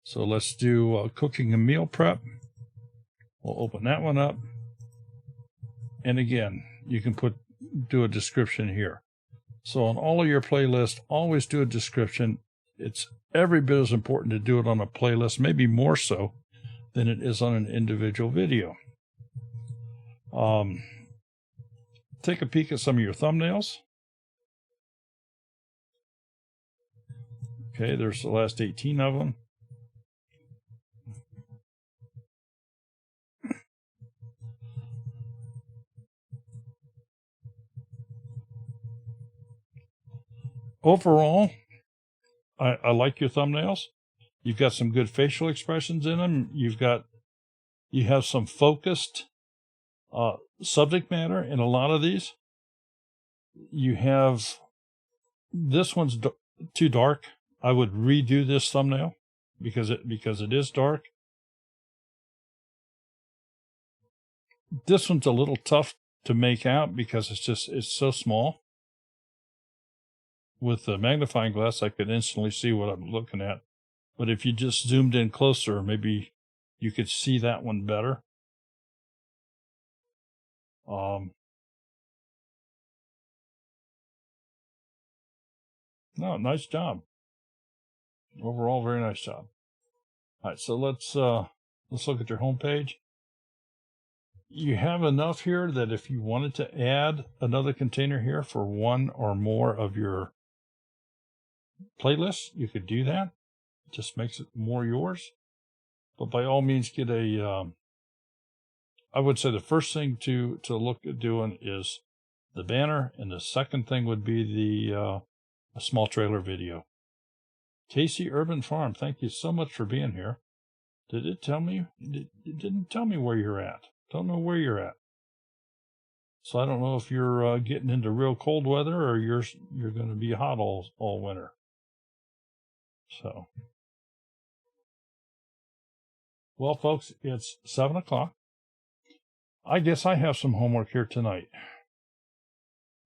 So let's do cooking and meal prep. We'll open that one up. And again, you can do a description here. So on all of your playlists, always do a description. It's every bit as important to do it on a playlist, maybe more so than it is on an individual video. Take a peek at some of your thumbnails. Okay, there's the last 18 of them. Overall, I like your thumbnails. You've got some good facial expressions in them. You have some focused subject matter in a lot of these. You have, this one's too dark. I would redo this thumbnail because it is dark. This one's a little tough to make out because it's so small. With the magnifying glass, I could instantly see what I'm looking at. But if you just zoomed in closer, maybe you could see that one better. No, nice job. Overall, very nice job. All right, so let's look at your home page. You have enough here that if you wanted to add another container here for one or more of your playlists, you could do that. It just makes it more yours. But by all means, get a. I would say the first thing to look at doing is the banner, and the second thing would be the a small trailer video. Casey Urban Farm, thank you so much for being here. Did it tell me? It didn't tell me where you're at. Don't know where you're at. So I don't know if you're getting into real cold weather or you're going to be hot all winter. So, well, folks, it's 7 o'clock. I guess I have some homework here tonight.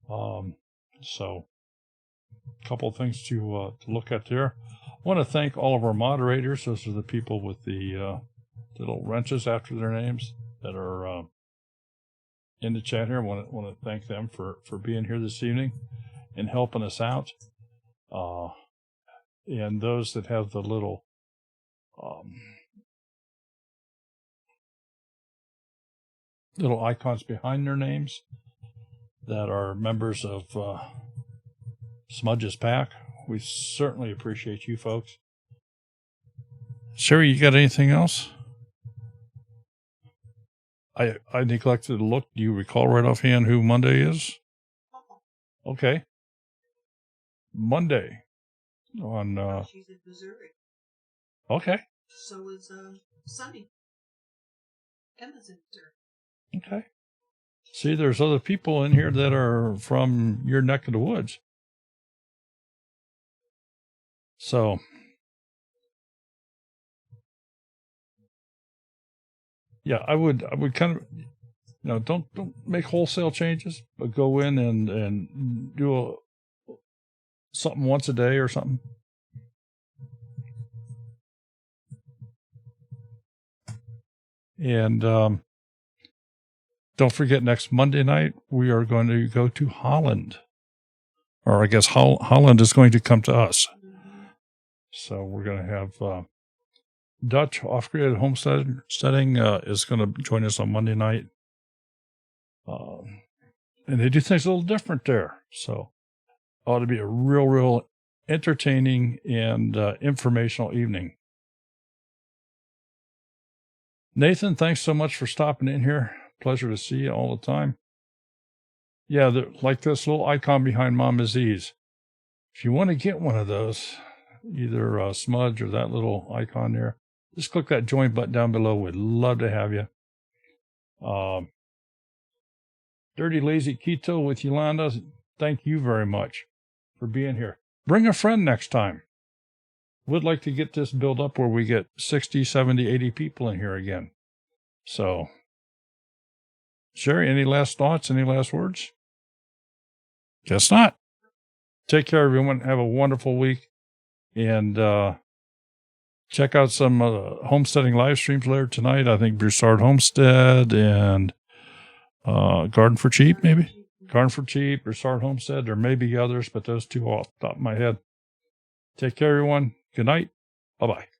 So a couple of things to look at there. I want to thank all of our moderators. Those are the people with the little wrenches after their names that are in the chat here. I want to thank them for being here this evening and helping us out. And those that have the little little icons behind their names that are members of Smudge's Pack. We certainly appreciate you folks. Sherry, you got anything else? I neglected to look. Do you recall right offhand who Monday is? Okay. Monday on she's in Missouri. Okay. So is Sunny. Emma's in Missouri. Okay. See, there's other people in here that are from your neck of the woods. So, yeah, I would kind of, don't make wholesale changes, but go in and do something once a day or something. And don't forget, next Monday night, we are going to go to Holland. Or I guess Holland is going to come to us. So we're going to have Dutch off-grid homesteading is going to join us on Monday night. And they do things a little different there. So ought to be a real entertaining and informational evening. Nathan, thanks so much for stopping in here. Pleasure to see you all the time. Yeah, like this little icon behind Mama Z's. If you want to get one of those, either Smudge or that little icon there, just click that join button down below. We'd love to have you. Dirty Lazy Keto with Yolanda, thank you very much for being here. Bring a friend next time. Would like to get this built up where we get 60, 70, 80 people in here again. So, Sherry, any last thoughts? Any last words? Guess not. Take care, everyone. Have a wonderful week. And check out some homesteading live streams later tonight. I think Broussard Homestead and Garden for Cheap, maybe. Garden for Cheap, Broussard Homestead. There may be others, but those two off the top of my head. Take care, everyone. Good night. Bye-bye.